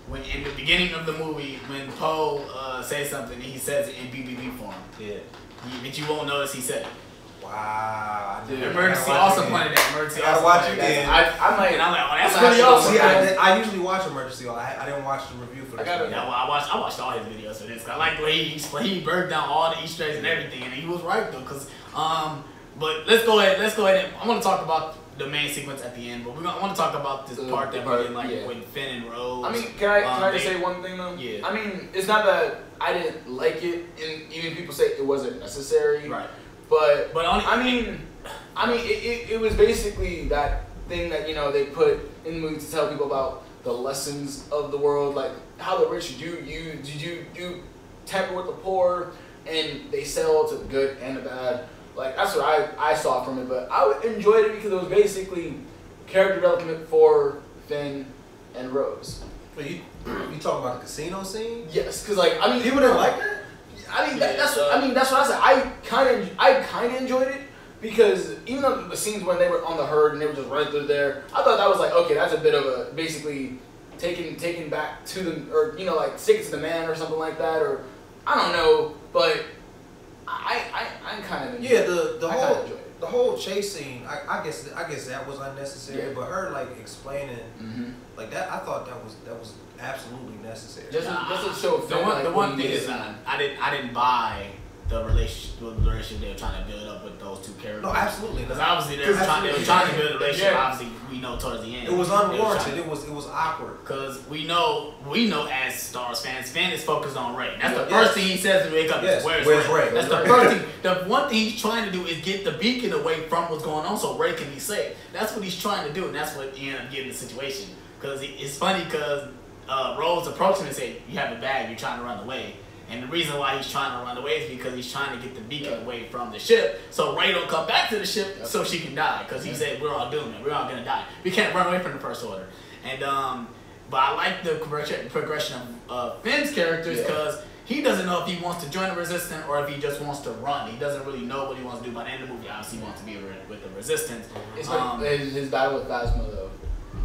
When in the beginning of the movie, when Poe says something, he says it in BBB form. Yeah. But you won't notice he said it. Wow. Dude, Emergency also pointed that. Emergency. I gotta watch it again. I'm like, oh, that's pretty awesome. See, I usually watch Emergency. I didn't watch the review for this. I watched all his videos for this. I like the way he broke down all the Easter eggs and everything, and he was right though. Cause but let's go ahead. And I want to talk about the main sequence at the end, but I want to talk about this part that we didn't like when Finn and Rose. I mean, can I just say one thing though? Yeah. I mean, it's not that I didn't like it, and even people say it wasn't necessary. Right. But it was basically that thing that they put in the movie to tell people about the lessons of the world, like how the rich do tamper with the poor, and they sell to the good and the bad. Like that's what I saw from it, but I enjoyed it because it was basically character development for Finn and Rose. But you talking about the casino scene? Yes, because people didn't like that. That's what I said. I kind of enjoyed it because even though the scenes when they were on the herd and they were just running through there, I thought that was like, okay, that's a bit of a basically taking back to them, or like stick it to the man or something like that, or I don't know, but I kind of the whole chase scene. I guess that was unnecessary, but her like explaining like that, I thought that was absolutely necessary. Just to show the one thing is I didn't buy the relationship they were trying to build up with those two characters. No, absolutely. Because obviously they were trying to build a relationship. Yeah. Obviously, we know towards the end it was unwarranted. It was awkward. Because we know as Star Wars fans, Finn is focused on Rey. That's the first thing he says to wake up. Is, Where's Rey? That's the first thing. The one thing he's trying to do is get the beacon away from what's going on, so Rey can be safe. That's what he's trying to do, and that's what he ended up getting the situation. Because it's funny because Rose approached him and said, "You have a bag. You're trying to run away." And the reason why he's trying to run away is because he's trying to get the beacon away from the ship, so Rey don't come back to the ship so she can die. Because he said we're all doomed, we're all gonna die. We can't run away from the First Order. And but I like the progression of Finn's characters because he doesn't know if he wants to join the Resistance or if he just wants to run. He doesn't really know what he wants to do. By the end of the movie, obviously he wants to be with the Resistance. It's like his battle with Phasma though.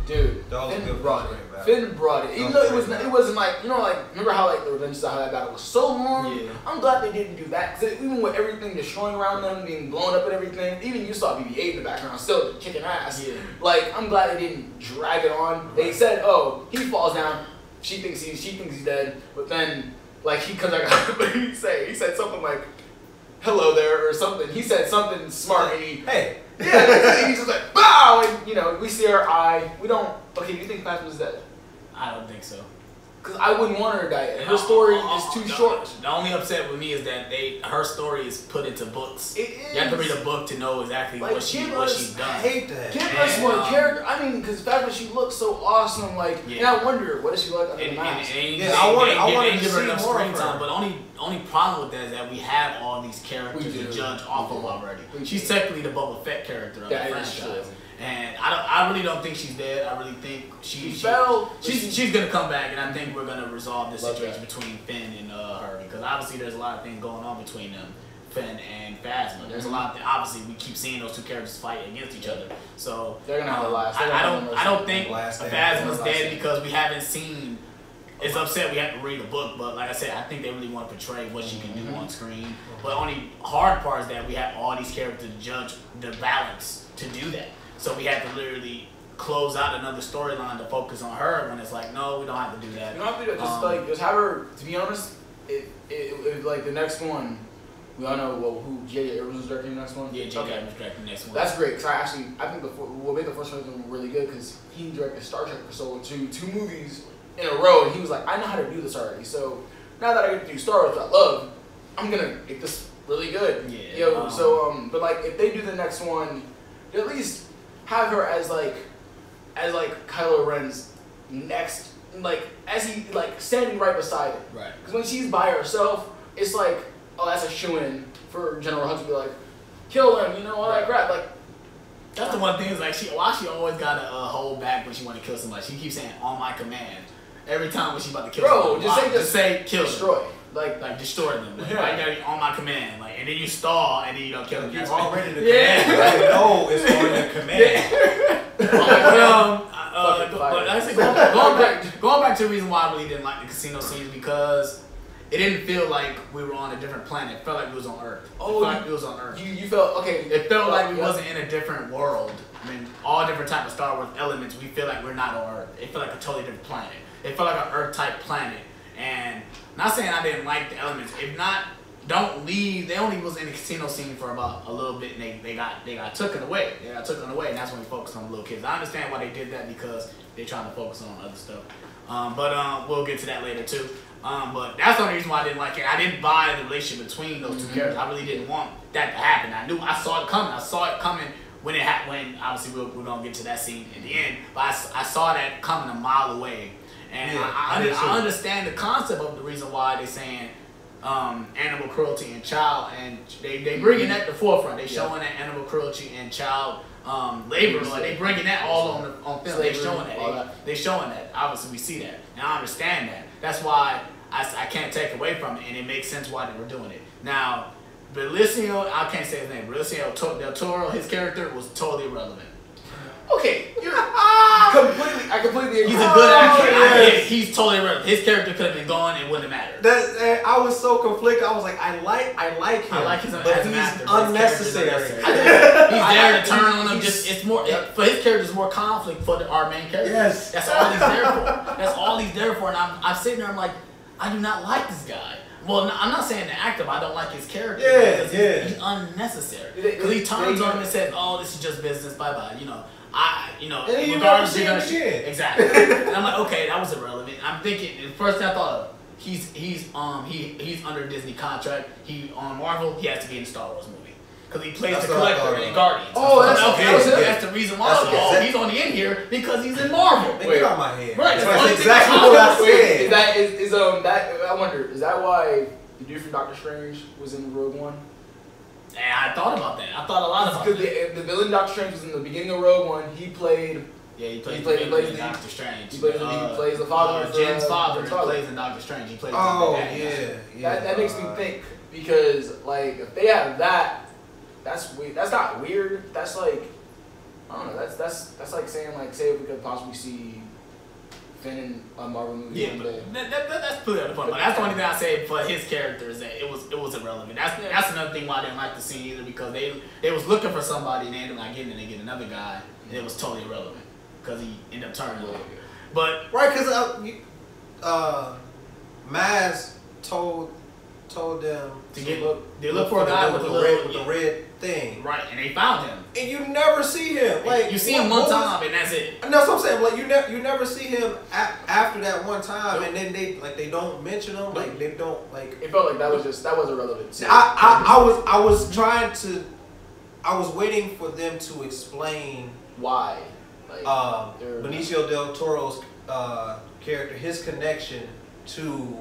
Dude, That was a Finn good brought it. battle. Finn brought it. Even though it wasn't like, you know, like, remember how like the Revenge of the Sith, how that battle was so long? Yeah. I'm glad they didn't do that. Because even with everything destroying around them, being blown up and everything, even you saw BB-8 in the background still kicking ass. Yeah. Like, I'm glad they didn't drag it on. They said, oh, he falls down, she thinks he's dead, but then, like, he comes back up, but he said something like, hello there, or something. He said something smart, and Hey. yeah, he's just like, bow, and, you know, we see her eye. We don't, okay, do you think Phasma's dead? I don't think so. Because I wouldn't want her to die. Her story is too short. The only upset with me is that her story is put into books. It is. You have to read a book to know exactly Like, what she's I done. hate that. Give us And, more character. I mean, because the fact that she looks so awesome, like, and I wonder, what is she like under the mask? I wanted to give her see enough more screen of time, her. but only problem with that is that we have all these characters We do. to judge off of already. We She's do. technically the Boba Fett character of the That is franchise. true. And I really don't think she's dead. I really think she's gonna come back, and I think we're gonna resolve this Love situation that. between Finn and her, because obviously there's a lot of things going on between them, Finn and Phasma. There's a lot. Obviously, we keep seeing those two characters fight against each other. So They're gonna have a last. I don't think Last stand. Phasma's Last dead stand. because we haven't seen. It's upset we have to read a book, but like I said, I think they really want to portray what she can do on screen. But only hard part is that we have all these characters to judge the balance to do that. So we have to literally close out another storyline to focus on her when it's like, no, we don't have to do that. You don't have to do it. Just have her. To be honest, it like the next one. We all know who J.J. Abrams is directing the next one. Yeah, J.J. Abrams directing the next one. That's great because I think what made the first one really good because he directed Star Trek for Solo two movies in a row, and he was like, I know how to do this already. So now that I get to do Star Wars, I love. I'm gonna get this really good. Yeah. But like if they do the next one, at least have her as like Kylo Ren's next, like as he like standing right beside it. Right. Because when she's by herself, it's like, oh, that's a shoo-in for General Hux to be like, kill him, you know, all that crap. Like, that's the one thing is like she always got to hold back when she want to kill somebody. She keeps saying on my command every time when she about to kill somebody. Just say kill them. destroy. Like destroy them. Like, Yeah. you gotta be on my command. Like, and then you stall and then you don't kill them. You're already the Yeah. command. I know it's on the command. But like I said, going back to the reason why I really didn't like the casino scenes because it didn't feel like we were on a different planet. It felt like we was on Earth. Oh, it felt like we was on Earth. You felt okay. It felt like we yeah. wasn't in a different world. I mean, all different type of Star Wars elements. We feel like we're not on Earth. It felt like a totally different planet. It felt like an Earth type planet. And not saying I didn't like the elements. If not, don't leave. They only was in the casino scene for about a little bit, and they got taken away. They got taken away, and that's when we focused on the little kids. I understand why they did that because they're trying to focus on other stuff. But we'll get to that later too. But that's the only reason why I didn't like it. I didn't buy the relationship between those two characters. I really didn't want that to happen. I saw it coming. I saw it coming when it happened. When obviously we're gonna get to that scene in the end. But I saw that coming a mile away. And Yeah, I understand the concept of the reason why they're saying animal cruelty and child, and they bringing that to the forefront. They showing that animal cruelty and child labor. Like they bringing that all on film. They showing that. They showing that. Obviously, we see that, and I understand that. That's why I can't take away from it, and it makes sense why they were doing it. Now, Benicio, I can't say his name. Benicio del Toro, his character was totally irrelevant. Okay, I completely agree. He's a good actor. yes. He's totally irrelevant. His character could have been gone and wouldn't have mattered. I was so conflicted. I was like, I like him. I like him but as an he's actor. But unnecessary. He's there to turn on him. He's- It's more for his character. It's more conflict for our main character. Yes. That's all he's there for. That's all he's there for. And I'm sitting there. I'm like, I do not like this guy. Well, I'm not saying the actor, but I don't like his character. Yeah, because yeah. He's unnecessary. Because he turns on him and says, "Oh, this is just business. Bye bye." And then you regardless, never you're see gonna him again. exactly. And I'm like, okay, that was irrelevant. I'm thinking. The first thing I thought of, he's under Disney contract. He on Marvel. He has to be in a Star Wars movie. because he plays That's the what I Collector thought. in Guardians. Oh, that's okay. that was it? That's the reason why. That's Oh, exact- he's only in here because he's in Marvel. Get out of my head. Right, that's the only That's thing exactly I what I Wait, said. is that I wonder, is that why the dude from Doctor Strange was in Rogue One? And I thought about that. I thought a lot about Because that. the villain Doctor Strange was in the beginning of Rogue One. He played. Yeah, he plays plays Doctor Strange. He plays the father of Jen's father. Jen's He father. plays in Doctor Strange. He plays. Oh, the bad guy. yeah. That makes me think because like if they have that, that's weird. That's not weird. That's like I don't know. That's like saying like say we could possibly see Finn in a Marvel movie. Yeah, but that's clearly the point. But that's the only thing I say for his character is that it was irrelevant. That's another thing why I didn't like the scene either because they was looking for somebody and they ended up not getting it. They get another guy and it was totally irrelevant because he ended up turning on. But Right, because Maz told them they look for a guy with the red thing. right, and they found him. And you never see him. Like You see him one time and that's it. And that's what I'm saying. Like you never see him after that one time, and then they don't mention him. Like they don't like. It felt like that was irrelevant. I was waiting for them to explain Why? Like Benicio del Toro's character, his connection to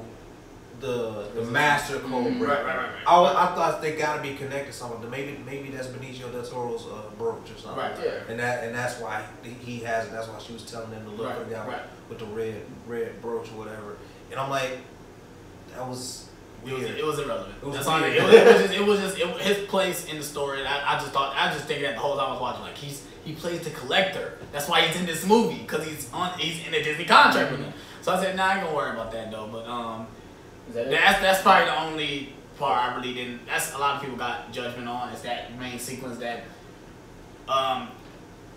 the Master Code. Right. I thought they gotta be connected somehow. Maybe that's Benicio del Toro's brooch or something. Right, yeah. And that's why he has it. That's why she was telling them to look for the guy with the red brooch or whatever. And I'm like, that was weird. It was irrelevant. It was That's all. weird. It was just his place in the story. And I just thinking that the whole time I was watching. Like he plays the Collector. That's why he's in this movie because he's in a Disney contract with him. So I said, nah, I ain't gonna worry about that though. But that's probably the only part I really didn't. That's a lot of people got judgment on. Is that main sequence that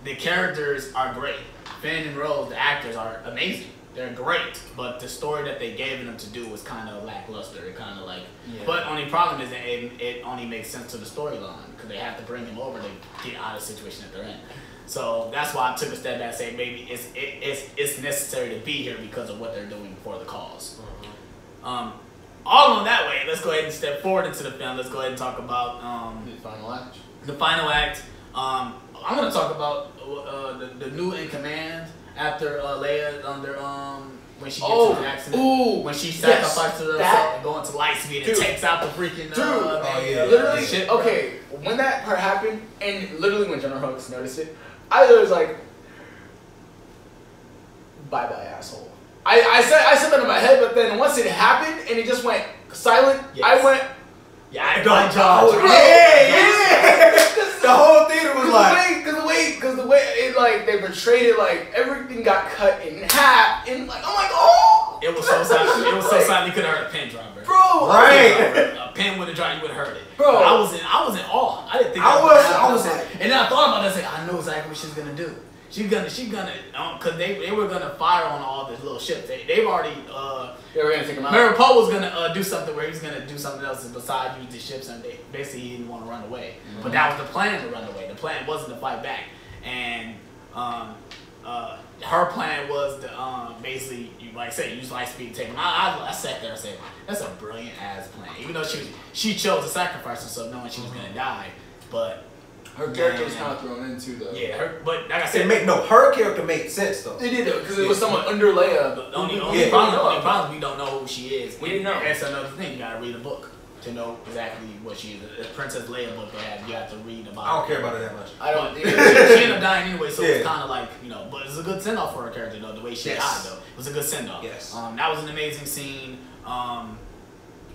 the characters are great. Finn and Rose, the actors are amazing. They're great, but the story that they gave them to do was kind of lackluster. It kind of like, but only problem is that it only makes sense to the storyline because they have to bring him over to get out of the situation that they're in. So that's why I took a step back and say maybe it's necessary to be here because of what they're doing for the cause. All on that way, let's go ahead and step forward into the film. Let's go ahead and talk about the final act. the final act. I'm going to talk about the new in command after Leia under when she gets in the accident. When she sacrifices herself and going to light speed and takes out the freaking literally shit. okay. When that part happened, and literally when General Hux noticed it, I was like, "Bye bye, asshole." I said that in my head, but then once it happened and it just went silent, I went. Yeah, I don't judge. The whole theater was like, because the way it like they portrayed it, like everything got cut in half, and like I'm like, oh, it was so silent. It was so silent you could have heard a pin drop, bro. right. A pin would have dropped, you would have heard it, bro. But I was in awe. I didn't think I was like, and then I thought about it. I was like, I know exactly what she's gonna do. She's gonna, cause they were gonna fire on all this little shit. They've already, they were gonna take him out. Mary Poe was gonna do something where he was gonna do something else besides use the ships, and basically he didn't want to run away. But that was the plan to run away. The plan wasn't to fight back, and her plan was to basically, like I said, use light speed to take him out. I sat there and said, that's a brilliant ass plan. Even though she chose to sacrifice herself knowing she was gonna die, but. Her character was kind of thrown into the. Yeah, but like I said, her character made sense though. It did though, because it was someone under Leia. The only problem, we don't know who she is. We didn't know. That's another thing. You gotta read a book to know exactly what she is. The Princess Leia book you have to read about. I don't care about her that much. I don't. She ended up dying anyway, so it's kind of like but it's a good send off for her character though. The way she died though, it was a good send off. Yes. That was an amazing scene.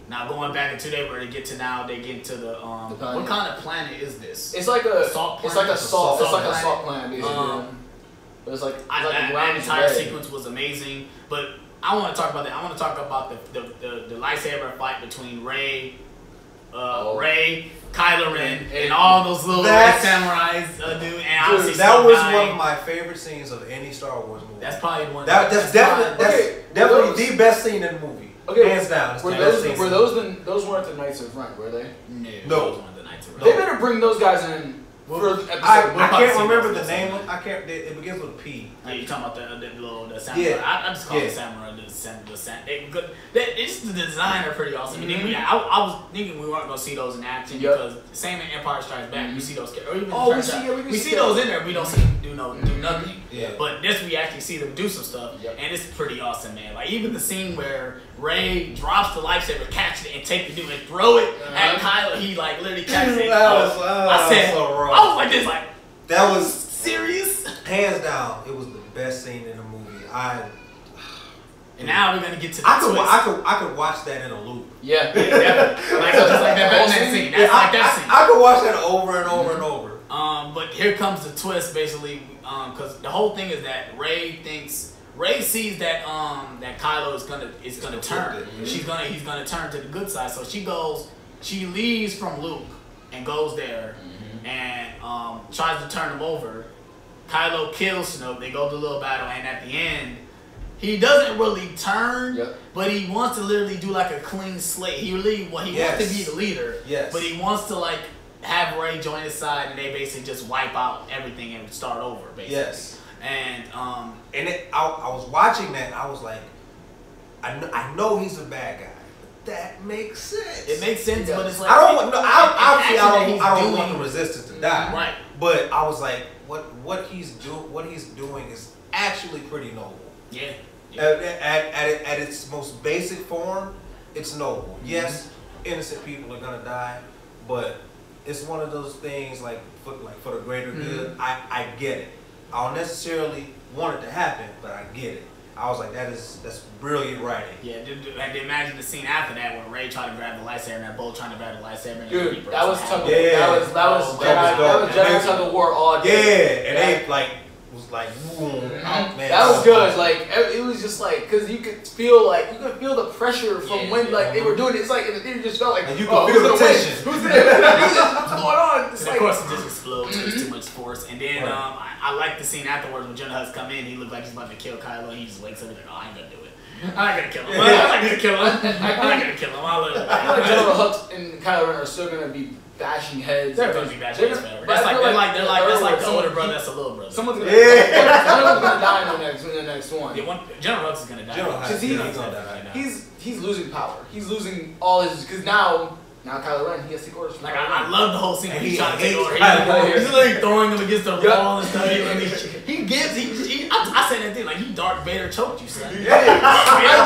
Now going back into where they get to now, they get to the what kind of planet is this? It's like a salt planet. It's like a salt. It's like a planet. salt planet, basically. But it's like that entire sequence was amazing. But I want to talk about that. I want to talk about the lightsaber fight between Rey, Kylo Ren, and all those little red samurais, dude. And obviously that was one of my favorite scenes of any Star Wars movie. That's probably the one. That's definitely the best scene in the movie. Okay, hands down. Were those weren't the Knights of Ren, were they? No. No. Those weren't the Knights of Ren. They better bring those guys in for the episode. I can't see remember those the name. episodes. I can't. It begins with a P. Oh, you talking about the samurai? Yeah. I just call it samurai. It's the design are pretty awesome. And then I was thinking we weren't gonna see those in action because same in Empire Strikes Back, you see those, or even we see those in there. We don't see them do nothing. Yeah. But this we actually see them do some stuff, and it's pretty awesome, man. Like even the scene where Rey drops the lightsaber, catches it, and take the dude and throw it at Kylo. He like literally catches it. I said, so wrong. I was like this, like that was serious. Hands down, it was the best scene in the movie. And now we're gonna get to the I twist. could watch that in a loop. Yeah, Definitely. Like just like that scene. That's like that scene. I could watch that over and over and over. But here comes the twist, basically, because the whole thing is that Rey sees that that Kylo is gonna turn. He's gonna turn to the good side. So she leaves from Luke and goes there and tries to turn him over. Kylo kills Snoke. They go to a little battle, and at the end, he doesn't really turn, but he wants to literally do like a clean slate. He wants to be the leader, but he wants to like have Rey join his side, and they basically just wipe out everything and start over, basically. Yes. And I was watching that, and I was like, I know he's a bad guy. But that makes sense. It makes sense, but it's like I don't want the Resistance to die. Right. But I was like, what he's doing is actually pretty noble. Yeah. At its most basic form, it's noble. Yes, innocent people are gonna die, but it's one of those things like for the greater good. I get it. I don't necessarily want it to happen, but I get it. I was like, that's brilliant writing. Yeah, and imagine the scene after that when Rey tried to grab the lightsaber and that Bo trying to grab the lightsaber. And dude, that was tug of that was Jedi tug of war all day. Yeah, and they like was like, man, that was good. Like it was just like because you could feel the pressure from when like they were doing it. It's like in the theater just felt like and you could feel the tension. Who's gonna do this? What's going on? And of course it just explodes. There's too much force. And then I like the scene afterwards when Jenna Hutz come in. He looked like he's about to kill Kylo. He just wakes up and like, oh, I ain't gonna do it. I'm not gonna kill him. I'm not gonna kill him. I'm not gonna kill him. I'll let him. I feel like General Hux and Kylo Ren are still gonna be bashing heads. They're gonna be bashing heads forever. That's like the older brother. That's the little brother. Someone's gonna die in the next one. Yeah, General Hux is gonna die. Because he's losing power. He's losing all his because now Kylo Ren he has to take orders from. Like I love the whole scene when he's trying to take over. He's literally throwing him against the wall and stuff. I said that thing like he Darth Vader choked you, son. Yeah, I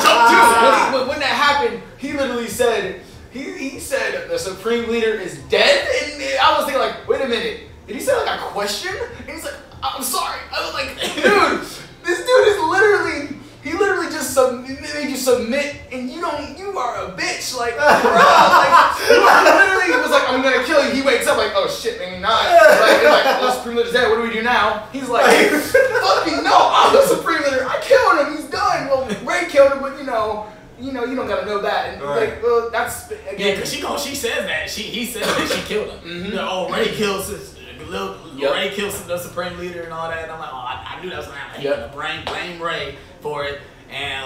choked you. When that happened, he literally said. He said the Supreme Leader is dead, and I was thinking like, wait a minute, did he say like a question? And he's like, I'm sorry. I was like, dude, this dude is literally just made you submit, and you are a bitch, like, bro, like, literally was like, I'm gonna kill you. He wakes up like, oh shit, maybe not. Like, the Supreme Leader's dead. What do we do now? He's like, fuck me, no, I'm the Supreme Leader. I killed him. He's done. Well, Rey killed him, but you don't gotta know that. And like, well, that's again. Yeah, cause she says that he says that she killed him. Rey kills Rey kills the Supreme Leader and all that. And I'm like, oh, I knew that was gonna happen. Blame Rey for it. And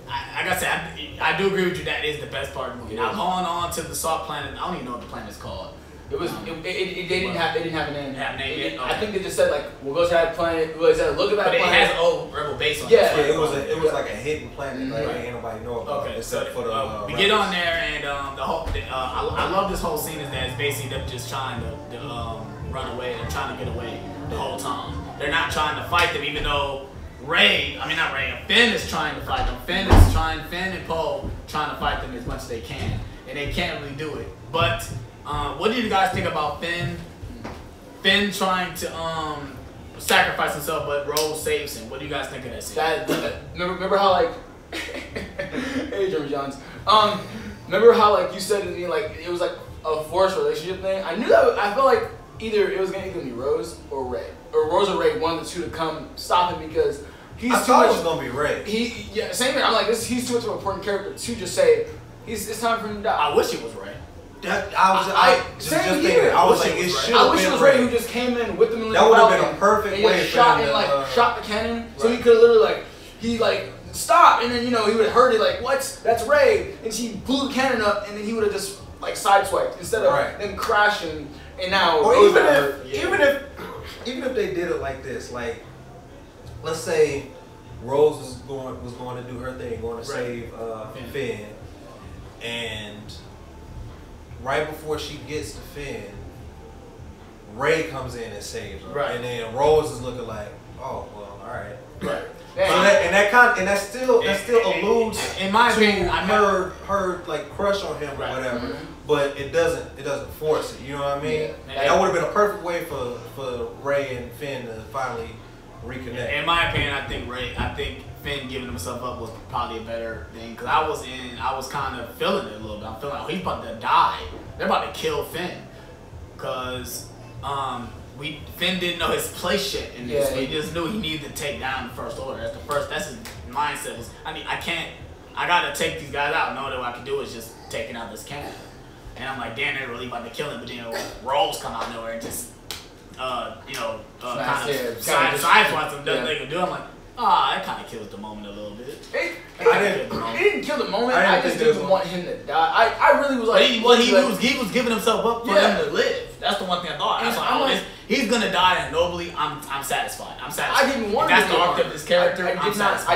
like I said, I do agree with you. That is the best part of the movie. Now going on to the Salt Planet. I don't even know what the planet's called. It didn't have a name. Yet? I think they just said like we'll go to that planet. Well, they said look at that planet. But it has an old rebel base on it. Yeah, it was like a hidden planet. Like ain't nobody know about. Okay, except for the. We get on there and the whole. I love this whole scene is that it's basically them just trying to run away. They're trying to get away the whole time. They're not trying to fight them, even though Finn is trying to fight them. Finn and Poe trying to fight them as much as they can, and they can't really do it. But what do you guys think about Finn? Finn trying to sacrifice himself, but Rose saves him. What do you guys think of that scene? Remember how like, hey Jeremy Johns. Remember how like you said to me like it was like a forced relationship thing. I knew that. I felt like either it was gonna be Rose or Rey, or Rose or Rey, one of the two to come stop him because he's I thought it was gonna be Rey. Same thing. I'm like he's too much of an important character to just say it's time for him to die. I wish it was Rey. I was like, it should have been Rey who just came in with them in the that would have been a perfect way for him to shot the cannon, so he could literally stop, and then he would have heard it like, what? That's Rey, and she blew the cannon up, and then he would have just like sideswiped instead of them crashing. And now, or even if they did it like this, like let's say Rose was going to do her thing, going to save Finn, and right before she gets to Finn, Rey comes in and saves her, and then Rose is looking like, oh well, all right. Right. So that still alludes in my opinion, her like crush on him or whatever, but it doesn't force it. You know what I mean? Yeah. That would have been a perfect way for Rey and Finn to finally reconnect. In my opinion, I think Finn giving himself up was probably a better thing because I was kind of feeling it a little bit. I'm feeling like he's about to die. They're about to kill Finn because Finn didn't know his place yet in this. He just knew he needed to take down the First Order. That's his mindset was. I gotta take these guys out. No, what I can do is just taking out this cannon. And I'm like, damn, they're really about to kill him. But then Rolls come out of nowhere and just, kind of sideswipes him. Nothing they can do. I'm like, that kind of kills the moment a little bit. It didn't kill the moment. I just didn't want him to die. I really was like, he was giving himself up for him to live. That's the one thing I thought. I was he's gonna die and nobly. I'm satisfied. I didn't want. That's the arc of his character. I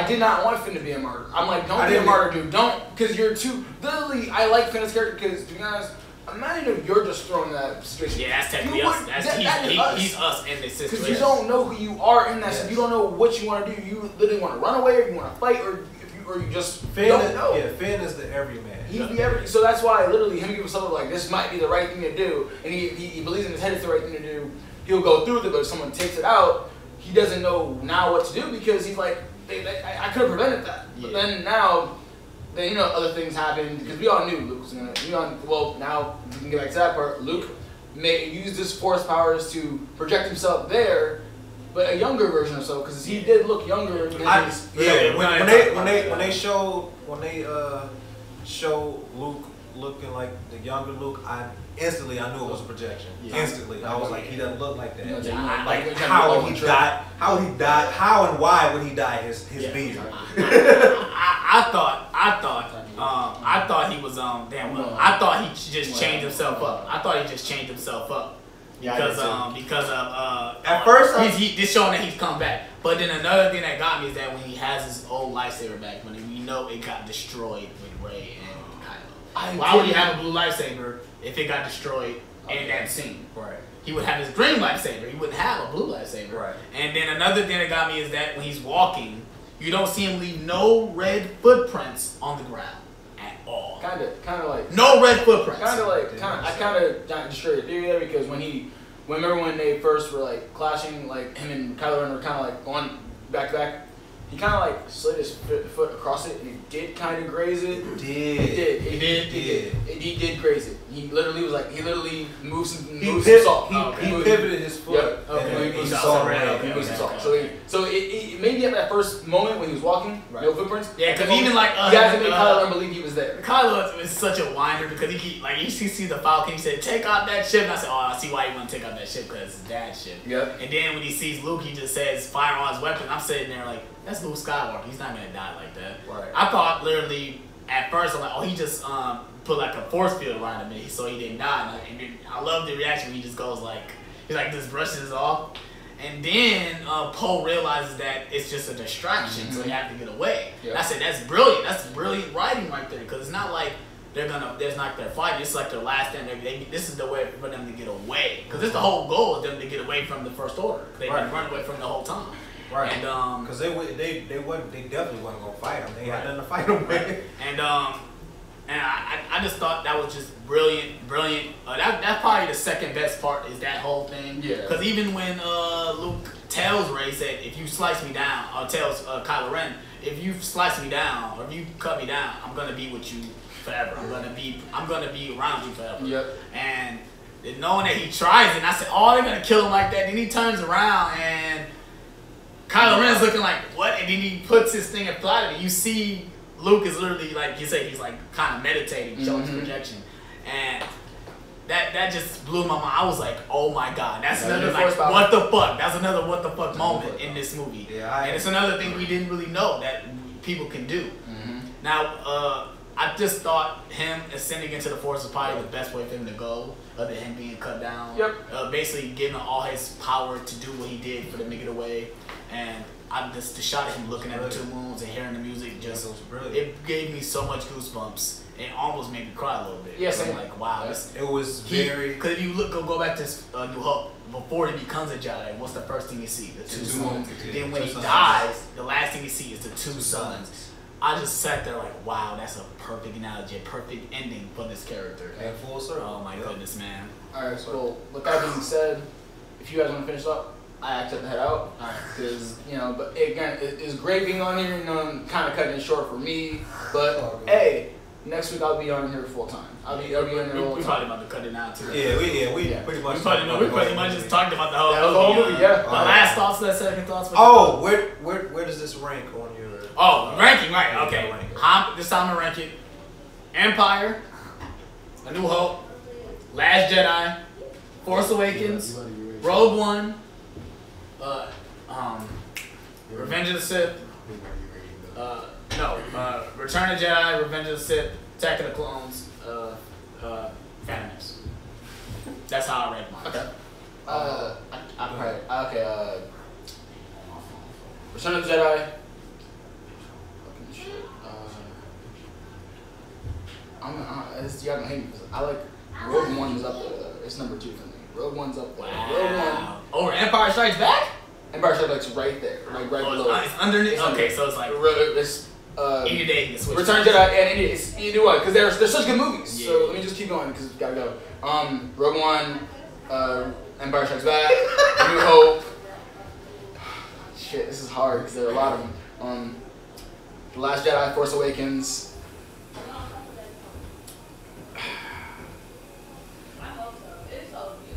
did not want Finn to be a martyr. I'm like, don't be a martyr, dude. Don't, because you're too. Literally, I like Finn's character because, to be honest, imagine if you're just thrown in that situation. Yeah, that's technically us. He's us in this situation. Because you don't know who you are in that. Yes. You don't know what you want to do. You literally want to run away, or you want to fight, or you just don't know. Yeah, Finn is the everyman. He's the every. So that's why literally him giving himself like this might be the right thing to do, and he believes in his head it's the right thing to do. He'll go through with it, but if someone takes it out, he doesn't know now what to do because he's like, I could have prevented that. But then now, other things happened because we all knew Luke was gonna. Well, now we can get back to that part. Luke may use his Force powers to project himself there, but a younger version of himself because he did look younger. When they show Luke looking like the younger Luke, I knew it was a projection. Instantly, I was like, he doesn't look like that. How would he die? How and why would he dye his beard? I thought he was I thought he just changed himself up. Because at first he's just showing that he's come back. But then another thing that got me is that when he has his old lightsaber back, when we know it got destroyed with Rey and Kylo. Why would he have a blue lightsaber if it got destroyed in that scene? Right. He would have his green lightsaber. He wouldn't have a blue lightsaber. Right. And then another thing that got me is that when he's walking, you don't see him leave no red footprints on the ground at all. Kind of like no red footprints. I kind of destroyed your theory there because remember when they first were like clashing, like him and Kylo Ren were kind of like going back to back. He kind of like slid his foot across it, and it did kind of graze it. He did graze it. He literally moved some salt. He pivoted his foot. He moved some salt. So it maybe at that first moment when he was walking, no footprints. Yeah, because even like you guys made Kylo Ren believe he was there. Kylo is such a whiner because he sees the Falcon. He said, "Take out that ship." And I said, "Oh, I see why you want to take out that ship because it's his dad's ship." Yep. And then when he sees Luke, he just says, "Fire on his weapon." I'm sitting there like, that's Luke Skywalker. He's not gonna die like that. Right. I thought literally at first I'm like, oh, he just put like a force field around him so he didn't die. And then I love the reaction when he just goes like, he like just brushes it off. And then Poe realizes that it's just a distraction, so he has to get away. Yep. I said that's brilliant. That's brilliant writing right there because it's not like there's not their fight. It's like their last stand. This is the way for them to get away because it's the whole goal of them to get away from the First Order. They've been running away from the whole time. Right. And because they definitely wasn't gonna fight him. They had nothing to fight him with. And I just thought that was just brilliant. That's probably the second best part is that whole thing. Yeah. Because even when Luke tells Rey, said, if you slice me down, or tells Kylo Ren, if you slice me down or if you cut me down, I'm gonna be with you forever. I'm gonna be around you forever. Yep. And knowing that he tries it, and I said, oh, they're gonna kill him like that. Then he turns around and Kylo Ren's looking like, what? And then he puts his thing and flies it. You see Luke is literally, like you said, he's like kind of meditating, showing his projection. And that just blew my mind. I was like, oh my God. That's another, like, what the fuck? That's another what the fuck moment in this movie. Yeah, and it's another thing we didn't really know that people can do. Now, I just thought him ascending into the Force was probably the best way for him to go, other than him being cut down. Yep. Basically giving all his power to do what he did for them to get away, and I just the shot of him looking at the two moons and hearing the music it gave me so much goosebumps. It almost made me cry a little bit. Yes, I'm like, wow, it was very. Because if you go back to New Hope, before he becomes a Jedi, what's the first thing you see? The two suns. Then when he dies, the last thing you see is the two suns. I just sat there like, wow, that's a perfect analogy, a perfect ending for this character. And full circle. Oh my goodness, man. Alright, so with that being said, if you guys want to finish up, I actually have to head out. Alright. Because, but again, it's great being on here, kind of cutting it short for me. But, hey, next week I'll be on here full time. I'll be on here all the time. We're probably about to cut it out too. We pretty much. We pretty much just talked about the whole movie. The last thoughts, the second thoughts. Oh, where does this rank on your? Oh, ranking, right? Okay. This time I'm gonna rank it: Empire, A New Hope, Last Jedi, Force Awakens, Rogue One, Revenge of the Sith. Return of the Jedi, Revenge of the Sith, Attack of the Clones, Phantom Menace. That's how I rank mine. Okay. Return of the Jedi. Fucking shit. You gotta hate me because I like Rogue One is up there. It's number 2 for me. Rogue One's up there. Wow. Rogue One. Over Empire Strikes Back? Empire Strikes Back's right there, like right below. It's underneath. Okay, so it's like any day you can switch. Return of the Jedi and it's either one because they're such good movies. Yeah. So let me just keep going because we gotta go. Rogue One, Empire Strikes Back, A New Hope. Shit, this is hard because there are a lot of them. The Last Jedi, Force Awakens.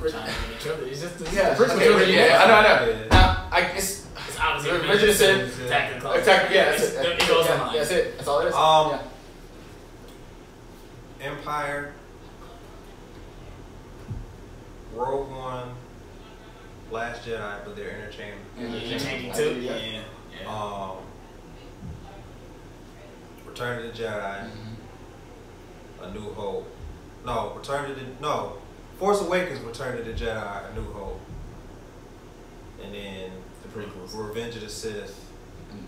It's just the Yeah, prequel okay, trilogy. I know. Yeah. Now, It's obviously Revenge of the Sith, Attack of the Clones. that's it. It goes on. That's it. That's all it is. Empire, Rogue One, Last Jedi, but they're interchangeable. Interchanging too. Yeah. Return of the Jedi, A New Hope. Force Awakens, Return of the Jedi, A New Hope, and then The prequels. Revenge of the Sith,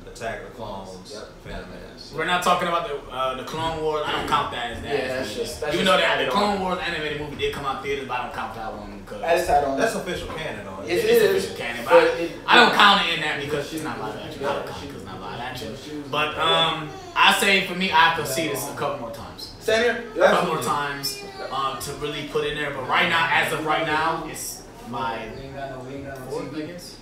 Attack of the Clones, Phantom Menace. We're not talking about the Clone Wars. I don't count that as that. Yeah, that's even though the Clone Wars animated movie did come out theaters, but I don't count that one because That's official canon, though. Yes, it it's is. official canon. But I don't count it in that because it's not live action. I don't count it because it's not live action. But I say for me, I have to see this a couple more times. Same here. A couple more times to really put in there. But right now, as of right now, it's my fourth biggest.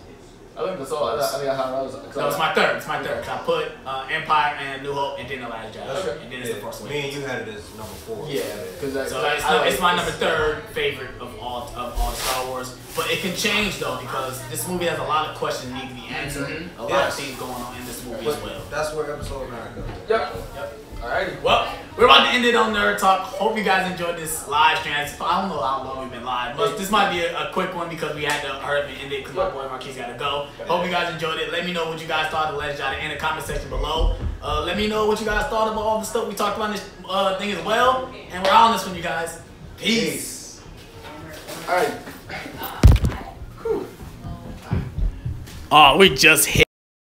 I think that's all. I think that's how it was. No, it's my third. It's my third. 'Cause I put Empire and New Hope, and then The Last Jedi, Okay. and then it's The Force Me Awakens. and you had it as number 4. Yeah, because So it's my number 3rd favorite of all Star Wars. But it can change though because this movie has a lot of questions that need to be answered. A lot of things going on in this movie as well. That's where episode 9 comes. Yep. Alrighty. Well, we're about to end it on Nerd Talk. Hope you guys enjoyed this live stream. I don't know how long we've been live, but this might be a quick one because we had to hurry up and end it because my boy Marquis got to go. Hope you guys enjoyed it. Let me know what you guys thought of Legend Jedi in the comment section below. Let me know what you guys thought about all the stuff we talked about in this thing as well. And we're on this one, you guys. Peace. All right. Oh, we just hit